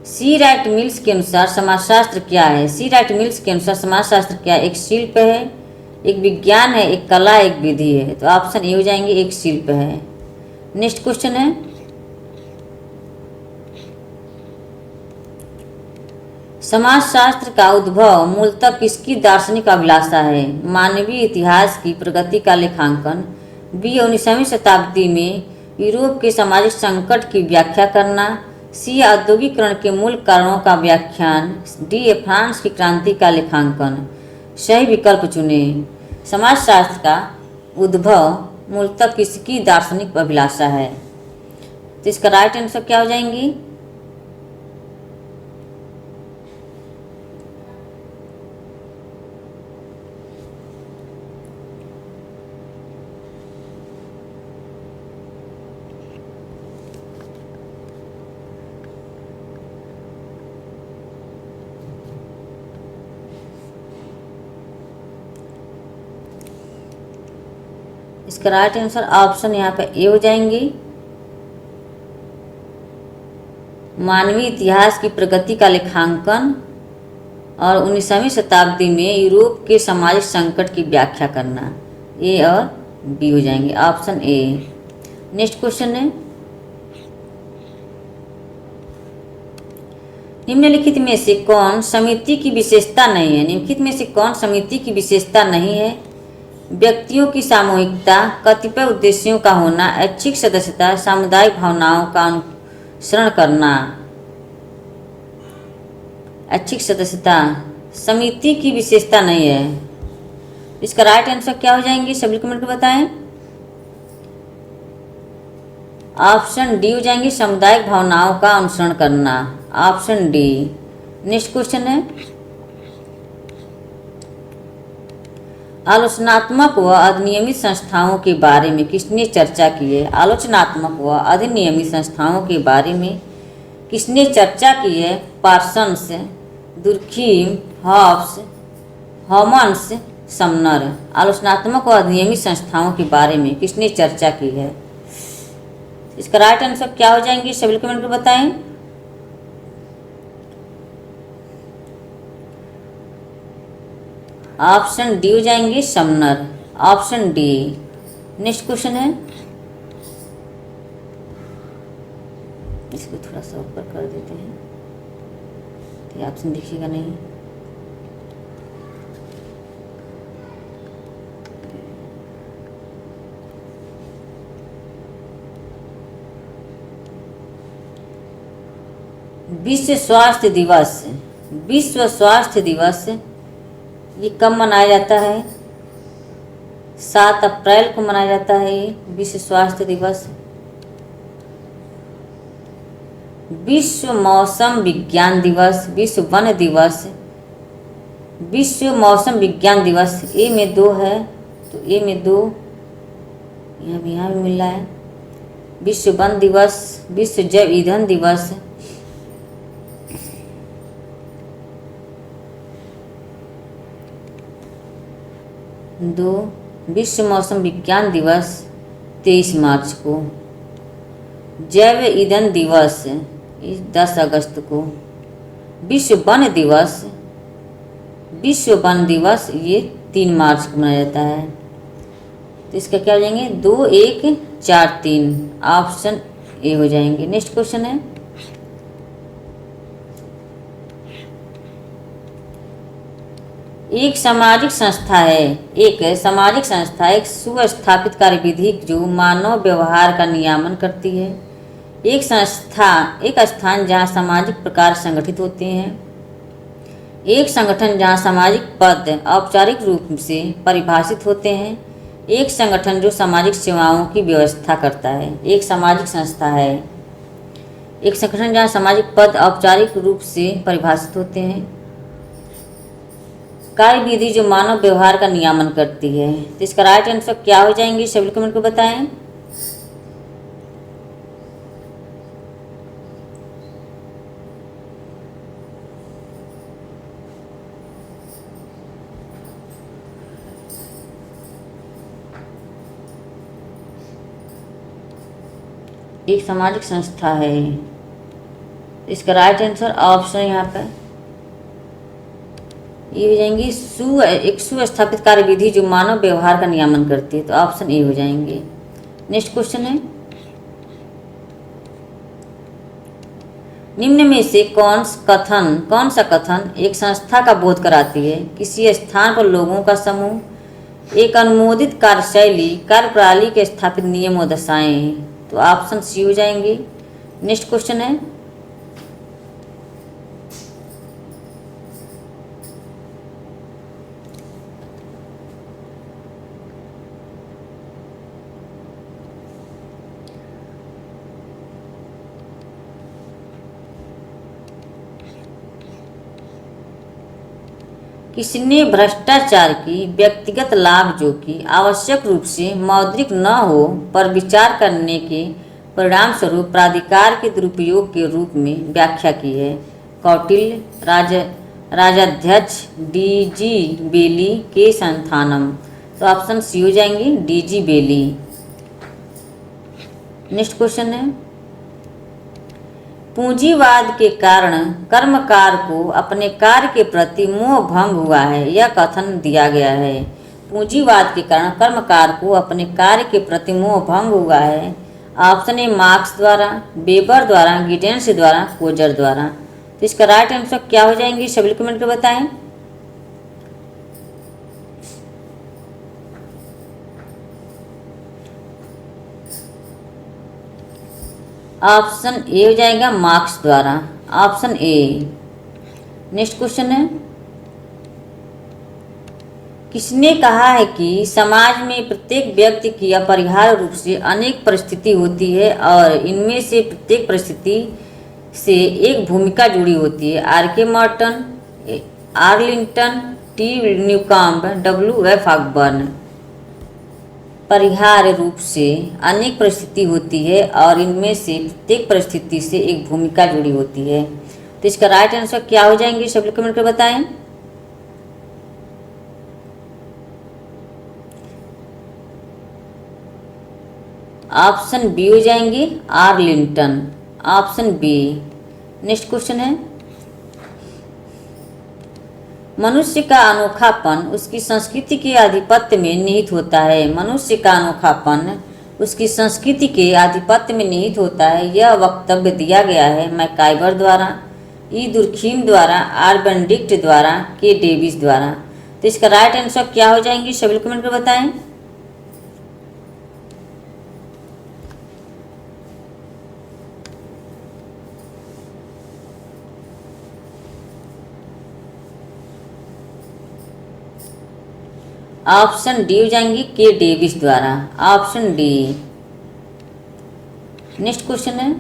सी राइट मिल्स के अनुसार समाजशास्त्र क्या है? सी राइट मिल्स के अनुसार समाजशास्त्र क्या है? एक शिल्प है, एक विज्ञान है, एक कला, एक विधि है। तो ऑप्शन ए हो जाएंगे, एक शिल्प है। नेक्स्ट क्वेश्चन है, समाजशास्त्र का उद्भव मूलतः किसकी दार्शनिक अभिलाषा है? मानवीय इतिहास की प्रगति का लेखांकन, बी 19वीं शताब्दी में यूरोप के सामाजिक संकट की व्याख्या करना, सी औद्योगिकरण के मूल कारणों का व्याख्यान, डी फ्रांस की क्रांति का लेखांकन। सही विकल्प चुने। समाजशास्त्र का उद्भव मूलतः किसकी दार्शनिक अभिलाषा है? तो इसका राइट आंसर क्या हो जाएंगी? इसका राइट आंसर ऑप्शन यहाँ पे ए हो जाएंगी, मानवीय इतिहास की प्रगति का लेखांकन और 19वीं शताब्दी में यूरोप के सामाजिक संकट की व्याख्या करना। ए और बी हो जाएंगे, ऑप्शन ए। नेक्स्ट क्वेश्चन है, निम्नलिखित में से कौन समिति की विशेषता नहीं है? निम्नलिखित में से कौन समिति की विशेषता नहीं है? व्यक्तियों की सामूहिकता, कतिपय उद्देश्यों का होना, ऐच्छिक सदस्यता, सामुदायिक भावनाओं का अनुसरण करना। ऐच्छिक सदस्यता समिति की विशेषता नहीं है। इसका राइट आंसर क्या हो जाएंगे? सभी कमेंट में बताएं। ऑप्शन डी हो जाएंगे, सामुदायिक भावनाओं का अनुसरण करना। Option D. नेक्स्ट क्वेश्चन है, आलोचनात्मक व अधिनियमित संस्थाओं के बारे में किसने चर्चा की है? आलोचनात्मक व अधिनियमित संस्थाओं के बारे में किसने चर्चा की है? Parsons, Durkheim, Hobbes, Homans, Sumner. आलोचनात्मक व अधिनियमित संस्थाओं के बारे में किसने चर्चा की है? इसका राइट आंसर क्या हो जाएंगे? सभी कमेंट में बताएं। ऑप्शन डी हो जाएंगे, Sumner. Option D. Next question है, इसको थोड़ा सा ऊपर कर देते हैं, ये ऑप्शन दिखेगा नहीं। विश्व स्वास्थ्य दिवस, विश्व स्वास्थ्य दिवस ये कब मनाया जाता है? 7 अप्रैल को मनाया जाता है ये विश्व स्वास्थ्य दिवस। विश्व मौसम विज्ञान दिवस, विश्व वन दिवस, विश्व मौसम विज्ञान दिवस, ए में 2 है तो ए में 2 यहाँ भी मिल रहा है। विश्व वन दिवस, विश्व जैव ईंधन दिवस, दो विश्व मौसम विज्ञान दिवस 23 मार्च को, जैव ईंधन दिवस 10 अगस्त को, विश्व वन दिवस, विश्व वन दिवस ये 3 मार्च को मनाया जाता है। तो इसका क्या हो जाएंगे? 2, 1, 4, 3 ऑप्शन ए हो जाएंगे। नेक्स्ट क्वेश्चन है, एक सामाजिक संस्था है, एक सामाजिक संस्था एक सुस्थापित कार्यविधि जो मानव व्यवहार का नियमन करती है। एक संस्था एक स्थान जहाँ सामाजिक प्रकार संगठित होते हैं। एक संगठन जहाँ सामाजिक पद औपचारिक रूप से परिभाषित होते हैं। एक संगठन जो सामाजिक सेवाओं की व्यवस्था करता है। एक सामाजिक संस्था है एक संगठन जहाँ सामाजिक पद औपचारिक रूप से परिभाषित होते हैं। कार्यविधि जो मानव व्यवहार का नियमन करती है। तो इसका राइट आंसर क्या हो जाएंगे? सभी कमेंट को बताएं। एक सामाजिक संस्था है, इसका राइट आंसर ऑप्शन यहाँ पर ये हो जाएंगी एक सुस्थापित कार्यविधि जो मानव व्यवहार का नियमन करती है। तो ऑप्शन ए हो जाएंगे। नेक्स्ट क्वेश्चन है, निम्न में से कौन सा कथन एक संस्था का बोध कराती है? किसी स्थान पर लोगों का समूह, एक अनुमोदित कार्यशैली, कार्यप्रणाली के स्थापित नियम और दशाएं। तो ऑप्शन सी हो जाएंगे। नेक्स्ट क्वेश्चन है, किसने भ्रष्टाचार की व्यक्तिगत लाभ जो कि आवश्यक रूप से मौद्रिक न हो पर विचार करने के परिणाम स्वरूप प्राधिकार के दुरुपयोग के रूप में व्याख्या की है? कौटिल्य, राजाध्यक्ष, डीजी बेली, के संथानम। तो ऑप्शन सी हो जाएंगे, डीजी बेली। नेक्स्ट क्वेश्चन है, पूंजीवाद के कारण कर्मकार को अपने कार्य के प्रति मोह भंग हुआ है, यह कथन दिया गया है। पूंजीवाद के कारण कर्मकार को अपने कार्य के प्रति मोह भंग हुआ है। ऑप्शन ए मार्क्स द्वारा, वेबर द्वारा, गिडेंस द्वारा, कोजर द्वारा। तो इसका राइट आंसर क्या हो जाएंगे? सभी कमेंट कर बताएं। ऑप्शन ए हो जाएगा मार्क्स द्वारा, ऑप्शन ए। नेक्स्ट क्वेश्चन है, किसने कहा है कि समाज में प्रत्येक व्यक्ति की अपरिहार्य रूप से अनेक परिस्थिति होती है और इनमें से प्रत्येक परिस्थिति से एक भूमिका जुड़ी होती है? R K. Merton, Arlington, T. Newcomb, W.F. Ogburn. परिहार्य रूप से अनेक परिस्थिति होती है और इनमें से प्रत्येक परिस्थिति से एक भूमिका जुड़ी होती है। तो इसका राइट आंसर क्या हो जाएंगे? सभी कमेंट कर बताएं। ऑप्शन बी हो जाएंगे, Arlington, option B. Next question है, मनुष्य का अनोखापन उसकी संस्कृति के आधिपत्य में निहित होता है। मनुष्य का अनोखापन उसकी संस्कृति के आधिपत्य में निहित होता है। यह वक्तव्य दिया गया है मैकाइवर द्वारा, ई. दुर्खीम द्वारा, आर. बेनेडिक्ट द्वारा, के. डेविस द्वारा। तो इसका राइट आंसर क्या हो जाएंगे? सभी कमेंट कर बताएं। ऑप्शन डी हो जाएंगी के डेविस द्वारा, ऑप्शन डी। नेक्स्ट क्वेश्चन है,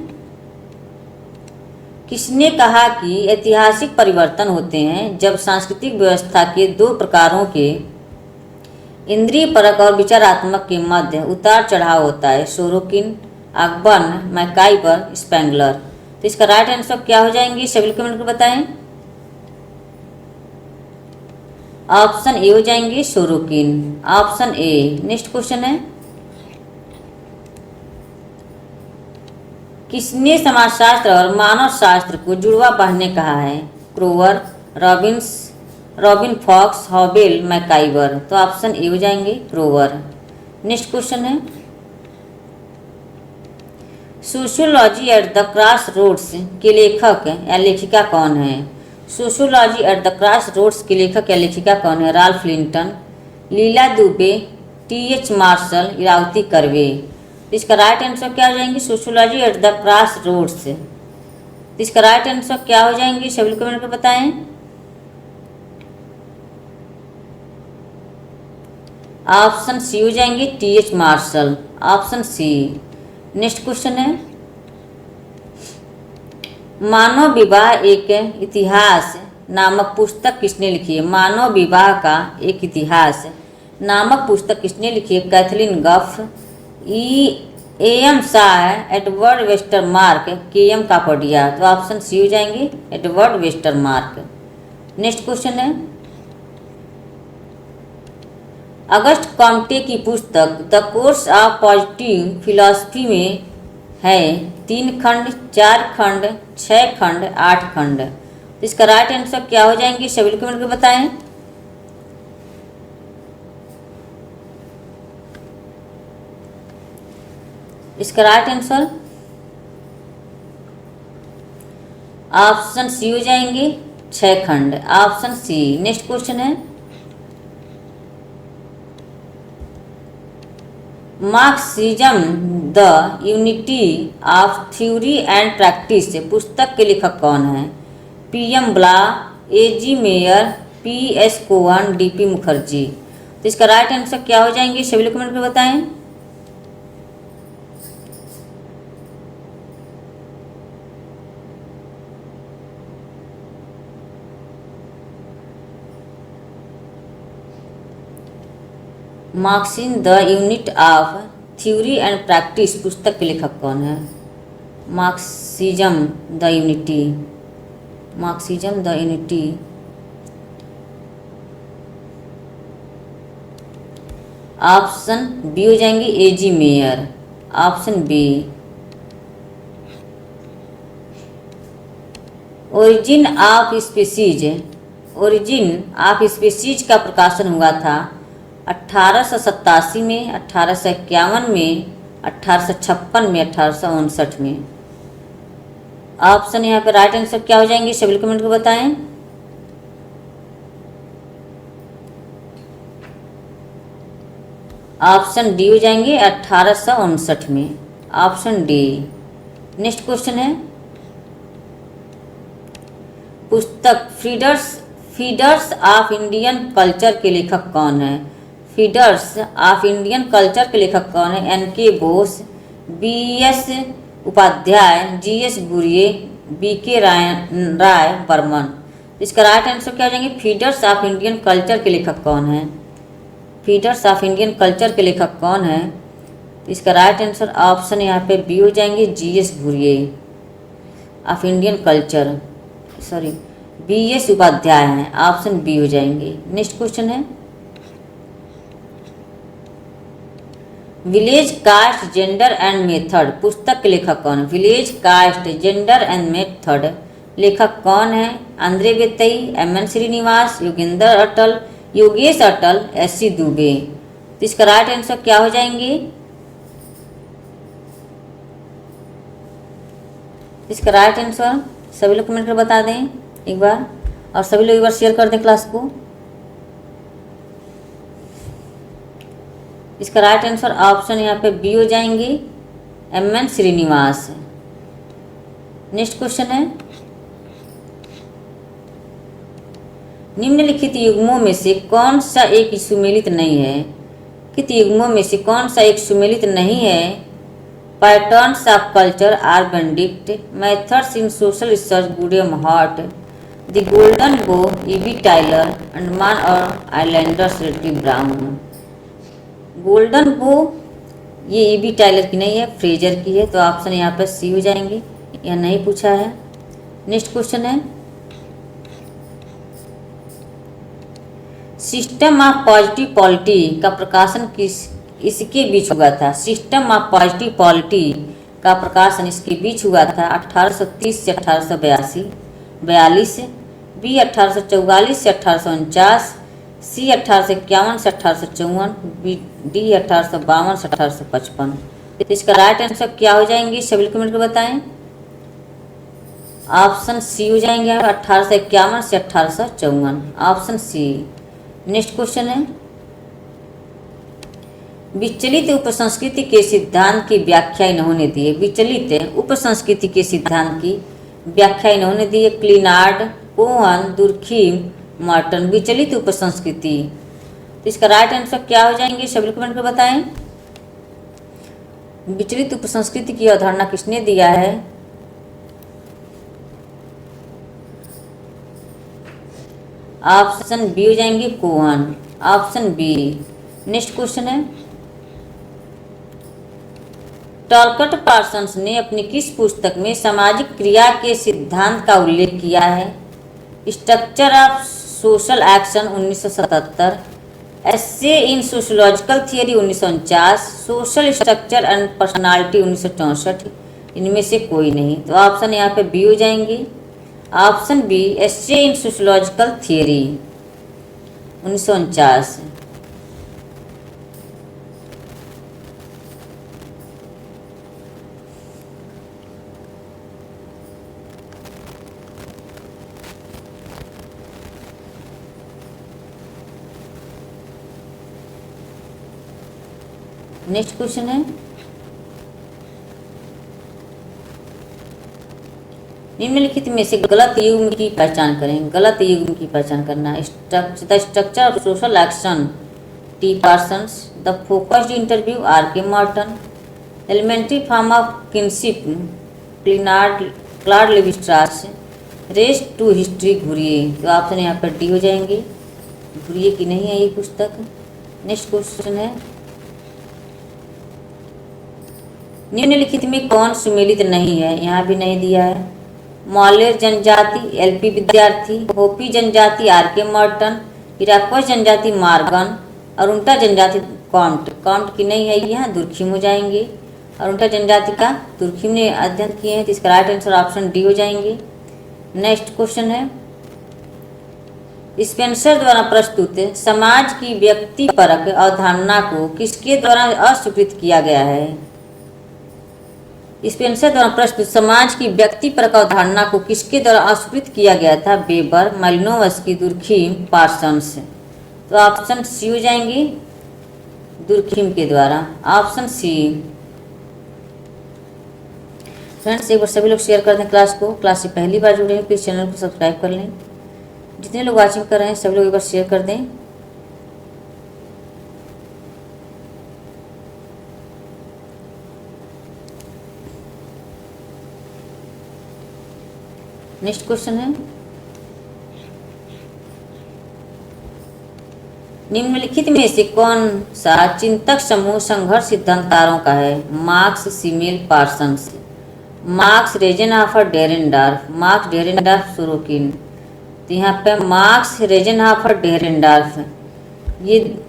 किसने कहा कि ऐतिहासिक परिवर्तन होते हैं जब सांस्कृतिक व्यवस्था के दो प्रकारों के इंद्रिय परक और विचारात्मक के मध्य उतार चढ़ाव होता है? Sorokin, Ogburn, MacIver, Spengler. तो इसका राइट आंसर क्या हो जाएंगे, सभी लोग कमेंट कर बताएं। ऑप्शन ए हो जाएंगे Sorokin, option A. Next question है, किसने समाजशास्त्र और मानव शास्त्र को जुड़वा पढ़ने कहा है? Kroeber, Robin Fox, Hoebel, MacIver. तो ऑप्शन ए हो जाएंगे क्रोवर। नेक्स्ट क्वेश्चन है, sociology at the crossroads के लेखक या लेखिका कौन है? Sociology at the crossroads के लेखक या लेखिका कौन है? Ralph Linton, Leela Dube, T H. Marshall, Irawati Karve. इसका राइट आंसर क्या हो जाएंगे, sociology at the crossroads. इसका राइट आंसर क्या हो जाएंगे, सभी लोग कमेंट कर बताएं। ऑप्शन सी हो जाएंगे T H. Marshall, option C. Next question है, मानव विवाह एक इतिहास नामक पुस्तक किसने लिखी है? मानव विवाह का एक इतिहास नामक पुस्तक किसने लिखी है? कैथलीन गफ, AM. Shah, Edward Westermarck, KM. Kapadia. तो ऑप्शन सी हो जाएंगे एडवर्ड वेस्टरमार्क। नेक्स्ट क्वेश्चन है, अगस्ट कॉम्टे की पुस्तक the course of positive philosophy में है 3 खंड, 4 खंड, 6 खंड, 8 खंड। तो इसका राइट आंसर क्या हो जाएंगे, सभी लोग कमेंट करके बताएं। इसका राइट आंसर ऑप्शन सी हो जाएंगे 6 खंड, ऑप्शन सी। नेक्स्ट क्वेश्चन है, Marxism the unity of theory and practice पुस्तक के लेखक कौन है? P M. Blau, A G. Meyer, P S. Cohen, D P. Mukherjee. तो इसका राइट आंसर क्या हो जाएंगे, सभी लोग कमेंट में बताएं। Marxism the unit of theory and practice पुस्तक के लेखक कौन है? Marxism the unity, Marxism the unity. Option B हो जाएंगे A G. Meyer, option B. Origin of species, origin of species का प्रकाशन हुआ था 1887 में, 1851 में, 1856 में, 1859 में। ऑप्शन यहाँ पे राइट आंसर क्या हो जाएंगे, सभी कमेंट को बताएं। ऑप्शन डी हो जाएंगे 1859 में, ऑप्शन डी। नेक्स्ट क्वेश्चन है, पुस्तक फीडर्स ऑफ इंडियन कल्चर के लेखक कौन है? फीडर्स ऑफ इंडियन कल्चर के लेखक कौन है? N K. Bose, B S. Upadhyay, G S. Ghurye, B K. Roy Burman. इसका राइट आंसर क्या हो जाएंगे, फीडर्स ऑफ इंडियन कल्चर के लेखक कौन है? फीडर्स ऑफ इंडियन कल्चर के लेखक कौन है? इसका राइट आंसर ऑप्शन यहाँ पे बी हो जाएंगे G S. Ghurye of Indian culture, sorry B S. Upadhyay हैं, ऑप्शन बी हो जाएंगे। नेक्स्ट क्वेश्चन है, village caste gender and method पुस्तक के लेखक कौन है? Village caste gender and method लेखक कौन है? Andre Beteille, M N. Srinivas, Yogesh Atal, S C. Dube. तो इसका राइट आंसर क्या हो जाएंगे? इसका राइट आंसर सभी लोग कमेंट कर बता दें एक बार, और सभी लोग एक बार शेयर कर दें क्लास को। इसका राइट आंसर ऑप्शन यहाँ पे बी हो जाएंगे एम.एन. श्रीनिवास। नेक्स्ट क्वेश्चन है, निम्नलिखित युग्मों में से कौन सा एक सुमेलित नहीं है? कित युग्मों में से कौन सा एक सुमेलित नहीं है? Patterns of culture R Benedict, methods in social research William Hart, the golden bough E B Tylor, Andaman और आइलैंडर्स रेड्डी ब्राउन। गोल्डन बो ये ईबी टाइलर की नहीं है, फ्रेजर की है, तो ऑप्शन यहाँ पर सी हो जाएंगे, यह नहीं पूछा है। नेक्स्ट क्वेश्चन है, सिस्टम ऑफ पॉजिटिव पॉलिटी का प्रकाशन इसके बीच हुआ था? सिस्टम ऑफ पॉजिटिव पॉलिटी का प्रकाशन इसके बीच हुआ था 1830 से 1842, बी 1844 से 1849, सी 1851 से 1854, डी 1852 से 1855। इसका राइट आंसर क्या हो जाएंगे सभी कमेंट में बताएं। ऑप्शन सी हो जाएंगे 1851 से 1854, ऑप्शन सी। नेक्स्ट क्वेश्चन है, विचलित उपसंस्कृति के सिद्धांत की व्याख्या इन्होंने दी है। विचलित उपसंस्कृति के सिद्धांत की व्याख्या इन्होंने दी है क्लिनार्ड, कोहन, दुर्खीम, मॉर्टन। विचलित उपसंस्कृति, तो इसका राइट आंसर क्या हो जाएंगे सभी कमेंट में बताएं। विचलित उपसंस्कृति की अवधारणा किसने दिया है? ऑप्शन बी हो जाएंगे Cohn, option B. Next question है, टॉलकट पार्सन्स ने अपनी किस पुस्तक में सामाजिक क्रिया के सिद्धांत का उल्लेख किया है? Structure of social action 1977, essay in sociological theory 1949, social structure and personality 1964। इनमें से कोई नहीं, तो ऑप्शन यहाँ पे बी हो जाएंगे, ऑप्शन बी, एस्से इन सोशियोलॉजिकल थियरी 1949। नेक्स्ट क्वेश्चन है, निम्नलिखित में से गलत युग्म की पहचान करें। गलत युग्म की पहचान करना है। The structure of social action T Parsons, the focused interview R K Merton, elementary form of kinship Claude Levi Strauss, race to history Ghurye. तो ऑप्शन यहाँ पर डी हो जाएंगे, घुरिए की नहीं है ये पुस्तक। नेक्स्ट क्वेश्चन है, निम्नलिखित में कौन सुमेलित नहीं है? यहाँ भी नहीं दिया है। मॉलेर जनजाति, एलपी विद्यार्थी, होपी जनजाति, आर के मॉर्टन, इराक्वाई जनजाति, मार्गन, अरुंटा जनजाति, कॉम्ट की नहीं है, यहाँ दुर्खिम हो जाएंगे। अरुंटा जनजाति का दुर्खिम ने अध्ययन किए हैं, तो इसका राइट आंसर ऑप्शन डी हो जाएंगे। नेक्स्ट क्वेश्चन है, स्पेंसर द्वारा प्रस्तुत समाज की व्यक्तिपरक अवधारणा को किसके द्वारा अस्वीकृत किया गया है? स्पेंसर द्वारा प्रस्तुत समाज की व्यक्तिपरक अवधारणा को किसके द्वारा अस्वीकृत किया गया था? Weber, Malinowski, Durkheim, Parsons. तो ऑप्शन सी हो जाएंगे, दुर्खिम के द्वारा, ऑप्शन सी। फ्रेंड्स, एक बार सभी लोग शेयर कर दें क्लास को। क्लास से पहली बार जुड़े हैं प्लीज़ चैनल को सब्सक्राइब कर लें। जितने लोग वॉचिंग कर रहे हैं सभी लोग एक बार शेयर कर दें। नेक्स्ट क्वेश्चन है, निम्नलिखित में से कौन सा चिंतक समूह संघर्ष सिद्धांतकारों का है? Marx, Simmel, Parsons. मार्क्स, रेजेनहाफर, डेरेनडार्फ, मार्क्स, डेरेनडार्फ, सोरोकिन। तो यहाँ पे मार्क्स, रेजेनहाफर, डेरेनडार्फ ये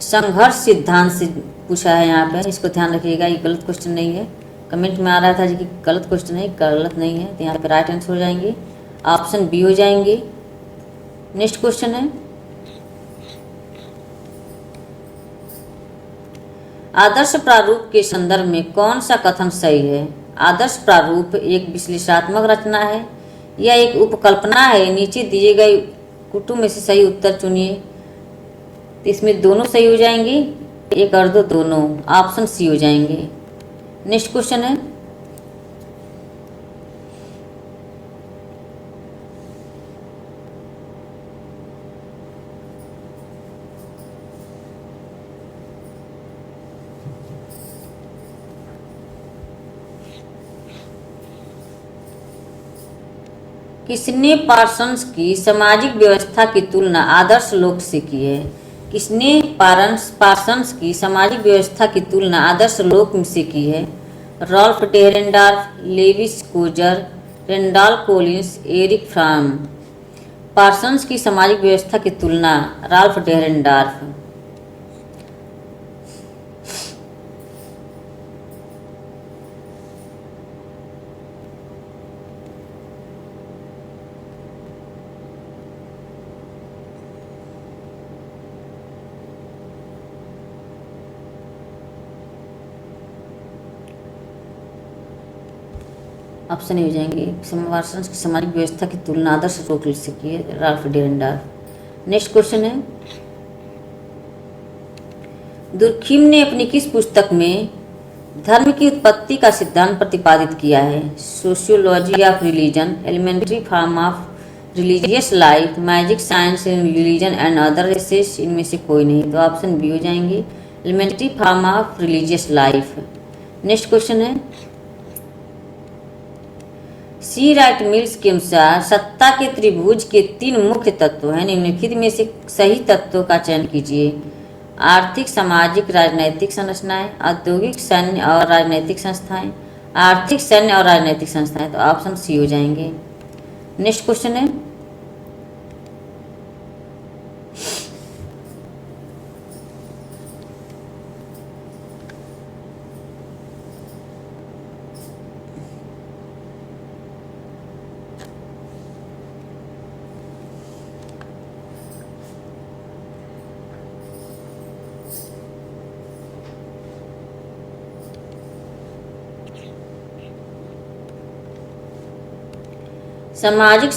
संघर्ष सिद्धांत से पूछा है यहाँ पे, इसको ध्यान रखिएगा, ये गलत क्वेश्चन नहीं है। कमेंट में आ रहा था जी कि गलत क्वेश्चन है, गलत नहीं है, तो यहाँ पे राइट आंसर हो जाएंगे, ऑप्शन बी हो जाएंगे। नेक्स्ट क्वेश्चन है, आदर्श प्रारूप के संदर्भ में कौन सा कथन सही है? आदर्श प्रारूप एक विश्लेषणात्मक रचना है या एक उपकल्पना है? नीचे दिए गए कुटुंब में से सही उत्तर चुनिए। तो इसमें दोनों सही हो जाएंगे, एक और दो दोनों, ऑप्शन सी हो जाएंगे। नेक्स्ट क्वेश्चन है, किसने पार्सन्स की सामाजिक व्यवस्था की तुलना आदर्श लोक से की है? किसने पार्सन्स की सामाजिक व्यवस्था की तुलना आदर्श लोक से की है? Ralf Dahrendorf, Lewis Coser, Randall Collins, Erich Fromm. Parsons की सामाजिक व्यवस्था की तुलना रॉल्फ डेरेनडार्फ। ऑप्शन ए हो जाएंगे, पार्सन्स की सामाजिक व्यवस्था की तुलना आदर्श लोक से की है, रॉल्फ डेरेनडार्फ। नेक्स्ट क्वेश्चन है, दुर्खिम ने अपनी किस पुस्तक में धर्म की उत्पत्ति का सिद्धांत प्रतिपादित किया है? Sociology of religion, elementary form of religious life, magic science in religion and other races. इनमें से कोई नहीं, तो ऑप्शन बी हो जाएंगे, elementary form of religious life. Next question है, सी राइट मिल्स के अनुसार सत्ता के त्रिभुज के 3 मुख्य तत्व हैं, निम्नलिखित में से सही तत्वों का चयन कीजिए। आर्थिक, सामाजिक, राजनैतिक संरचनाएं, औद्योगिक, सैन्य और राजनैतिक संस्थाएं। आर्थिक, सैन्य और राजनैतिक संस्थाएं, तो ऑप्शन सी हो जाएंगे। नेक्स्ट क्वेश्चन है, सामाजिक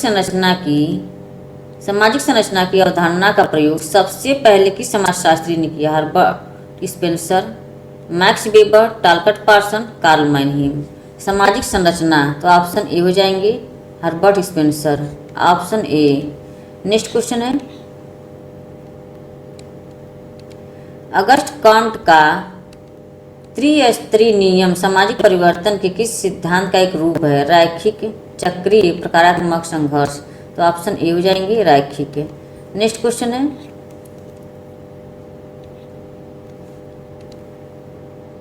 संरचना की अवधारणा का प्रयोग सबसे पहले किस समाजशास्त्री ने किया? Herbert Spencer, Max Weber, Talcott Parson, Karl Mannheim. सामाजिक संरचना, तो ऑप्शन ए हो जाएंगे, Herbert Spencer, option A. Next question है, अगस्ट कंट का त्रिस्तरीय नियम सामाजिक परिवर्तन के किस सिद्धांत का एक रूप है? रैखिक, चक्रीय, प्रकारात्मक, संघर्ष। तो ऑप्शन ए हो जाएंगे, रैखिक। नेक्स्ट क्वेश्चन है,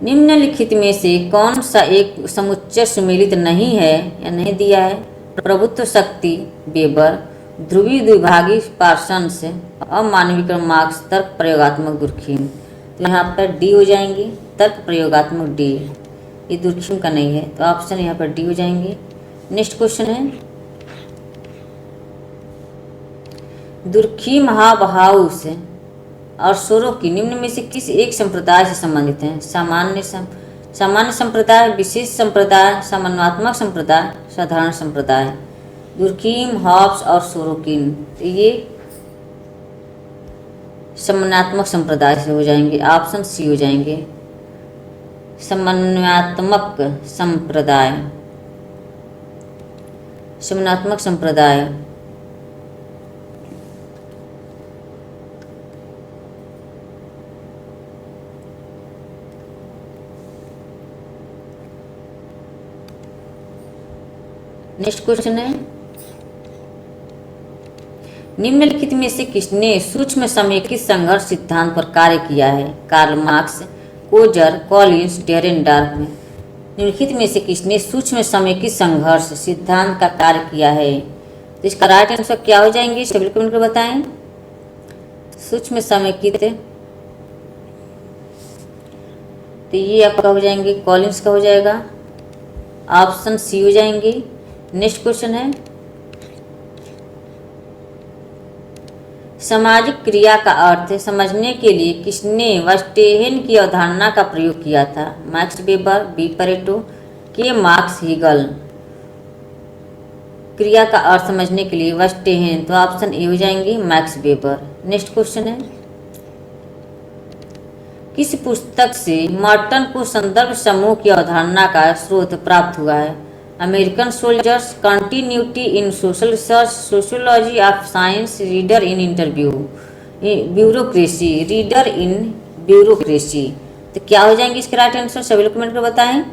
निम्नलिखित में से कौन सा एक समुच्चय सुमेलित नहीं है या नहीं दिया है? प्रभुत्व शक्ति वेबर, ध्रुवीय द्विभागी पार्सन्स, अमानवीय क्रमांक, तर्क प्रयोगात्मक दुर्खिम। तो यहाँ पर डी हो जाएंगी, तर्क प्रयोगात्मक डी। ये दुर्खिम का नहीं है, तो ऑप्शन यहाँ पर डी हो जाएंगे। नेक्स्ट क्वेश्चन है, दुर्खिम हाउस और सोरोकी निम्न में से किस एक संप्रदाय से संबंधित हैं? सामान्य संप्रदाय, विशेष संप्रदाय, समन्वयात्मक संप्रदाय, साधारण संप्रदाय। दुर्खिम, हॉब्स और सोरोकिन, तो ये समन्वयात्मक संप्रदाय से हो जाएंगे, ऑप्शन सी हो जाएंगे, समन्वयात्मक संप्रदाय। समन्वयात्मक संप्रदाय। नेक्स्ट क्वेश्चन है, निम्नलिखित में से किसने सूक्ष्म समेकित संघर्ष सिद्धांत पर कार्य किया है? Karl Marx, Coser, Collins, Dahrendorf. निम्नलिखित में से किसने सूक्ष्म समेकित संघर्ष सिद्धांत का कार्य किया है? तो इसका राइट आंसर क्या हो जाएंगे, सभी कमेंट कर बताएं। सूक्ष्म समेकित, तो ये आपका हो जाएंगे, कॉलिंस का हो जाएगा, ऑप्शन सी हो जाएंगे। नेक्स्ट क्वेश्चन है, सामाजिक क्रिया का अर्थ समझने के लिए किसने वर्स्टेहेन की अवधारणा का प्रयोग किया था? मैक्स वेबर, बी परेटो, के मार्क्स हीगल। क्रिया का अर्थ समझने के लिए वर्स्टेहेन, तो ऑप्शन ए हो जाएंगे, मैक्स वेबर। नेक्स्ट क्वेश्चन है, किस पुस्तक से मर्टन को संदर्भ समूह की अवधारणा का स्रोत प्राप्त हुआ है? American soldiers, continuity in social research, sociology of science, reader in interview, bureaucracy, reader in bureaucracy. तो क्या हो जाएंगे इसके राइट आंसर, सभी लोग कमेंट कर बताएं।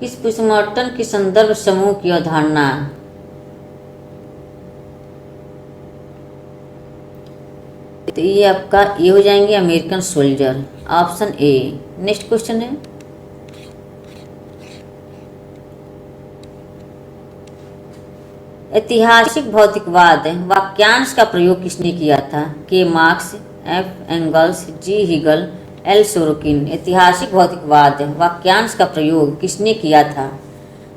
किस पोस्टमार्टम के संदर्भ समूह की अवधारणा? तो ये आपका ये हो जाएंगे American soldier, option A. Next question है, ऐतिहासिक भौतिकवाद वाक्यांश का प्रयोग किसने किया था? के मार्क्स, एफ एंगल्स, जी हीगल, एल सोरोकिन। ऐतिहासिक भौतिकवाद वाक्यांश का प्रयोग किसने किया था?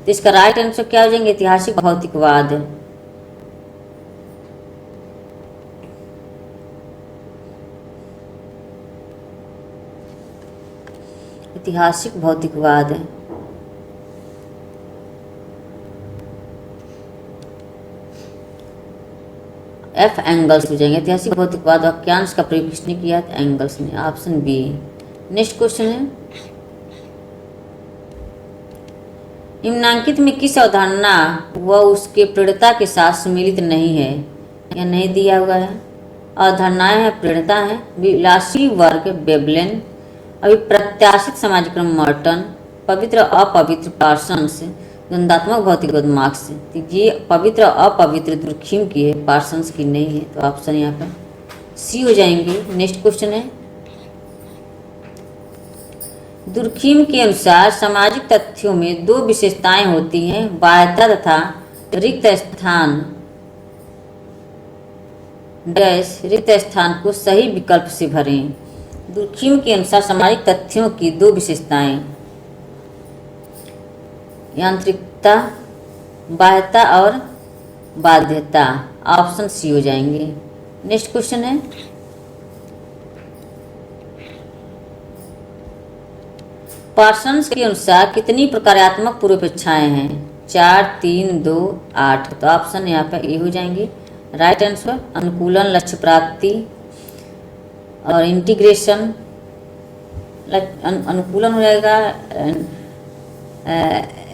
तो इसका राइट आंसर क्या हो जाएंगे? ऐतिहासिक भौतिकवाद। ऐतिहासिक भौतिकवाद एफ एंगल्स हो जाएंगे। ऐतिहासिक भौतिकवाद वाक्यांश का प्रयोग किसने किया? एंगल्स ने, ऑप्शन बी। नेक्स्ट क्वेश्चन है, निम्नांकित में किस अवधारणा व उसके प्रेरणा के साथ सम्मिलित नहीं है या नहीं दिया हुआ है? अवधारणाएं हैं, प्रेरणा है, विलासी वर्ग बेबलेन, अभिप्रत्याशित समाजक्रम मर्टन, पवित्र अपवित्र पार्सन्स, द्वंदात्मक भौतिकवाद मार्क्स। तो ये पवित्र अपवित्र दुर्खीम की है, पार्सन्स की नहीं है, तो ऑप्शन यहाँ पर सी हो जाएंगे। नेक्स्ट क्वेश्चन है, दुर्खीम के अनुसार सामाजिक तथ्यों में दो विशेषताएं होती हैं, बाह्यता तथा रिक्त स्थान। डैश रिक्त स्थान को सही विकल्प से भरें। दुर्खीम के अनुसार सामाजिक तथ्यों की दो विशेषताएं, यांत्रिकता, बाह्यता और बाध्यता, ऑप्शन सी हो जाएंगे। नेक्स्ट क्वेश्चन है, पार्सन्स के अनुसार कितनी प्रकारात्मक पूर्वापेक्षाएं हैं? 4, 3, 2, 8। तो ऑप्शन यहाँ पर ए हो जाएंगे। राइट आंसर अनुकूलन, लक्ष्य प्राप्ति और इंटीग्रेशन। अनुकूलन हो जाएगा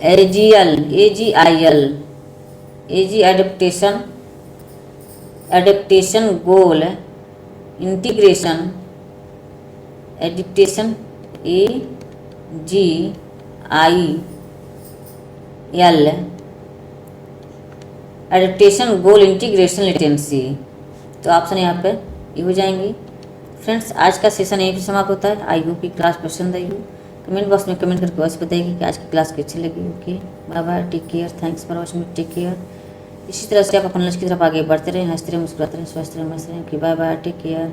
AGIL, AG adaptation, adaptation goal, integration adaptation A G I L, adaptation goal integration latency. तो ऑप्शन यहाँ पे ये हो जाएंगी। फ्रेंड्स, आज का सेशन यहीं पर समाप्त होता है। आई होप की क्लास पसंद आई हो। कमेंट बॉक्स में कमेंट करके बस बताइए कि आज की क्लास कैसी लगी। Okay, bye bye, take care, thanks for watching, take care. इसी तरह से आप अपन लक्ष्य की तरफ आगे बढ़ते रहें, हंसते रहें, मुस्कुराते रहें, स्वस्थ रहें, मस्त रहें। Okay, bye bye, take care.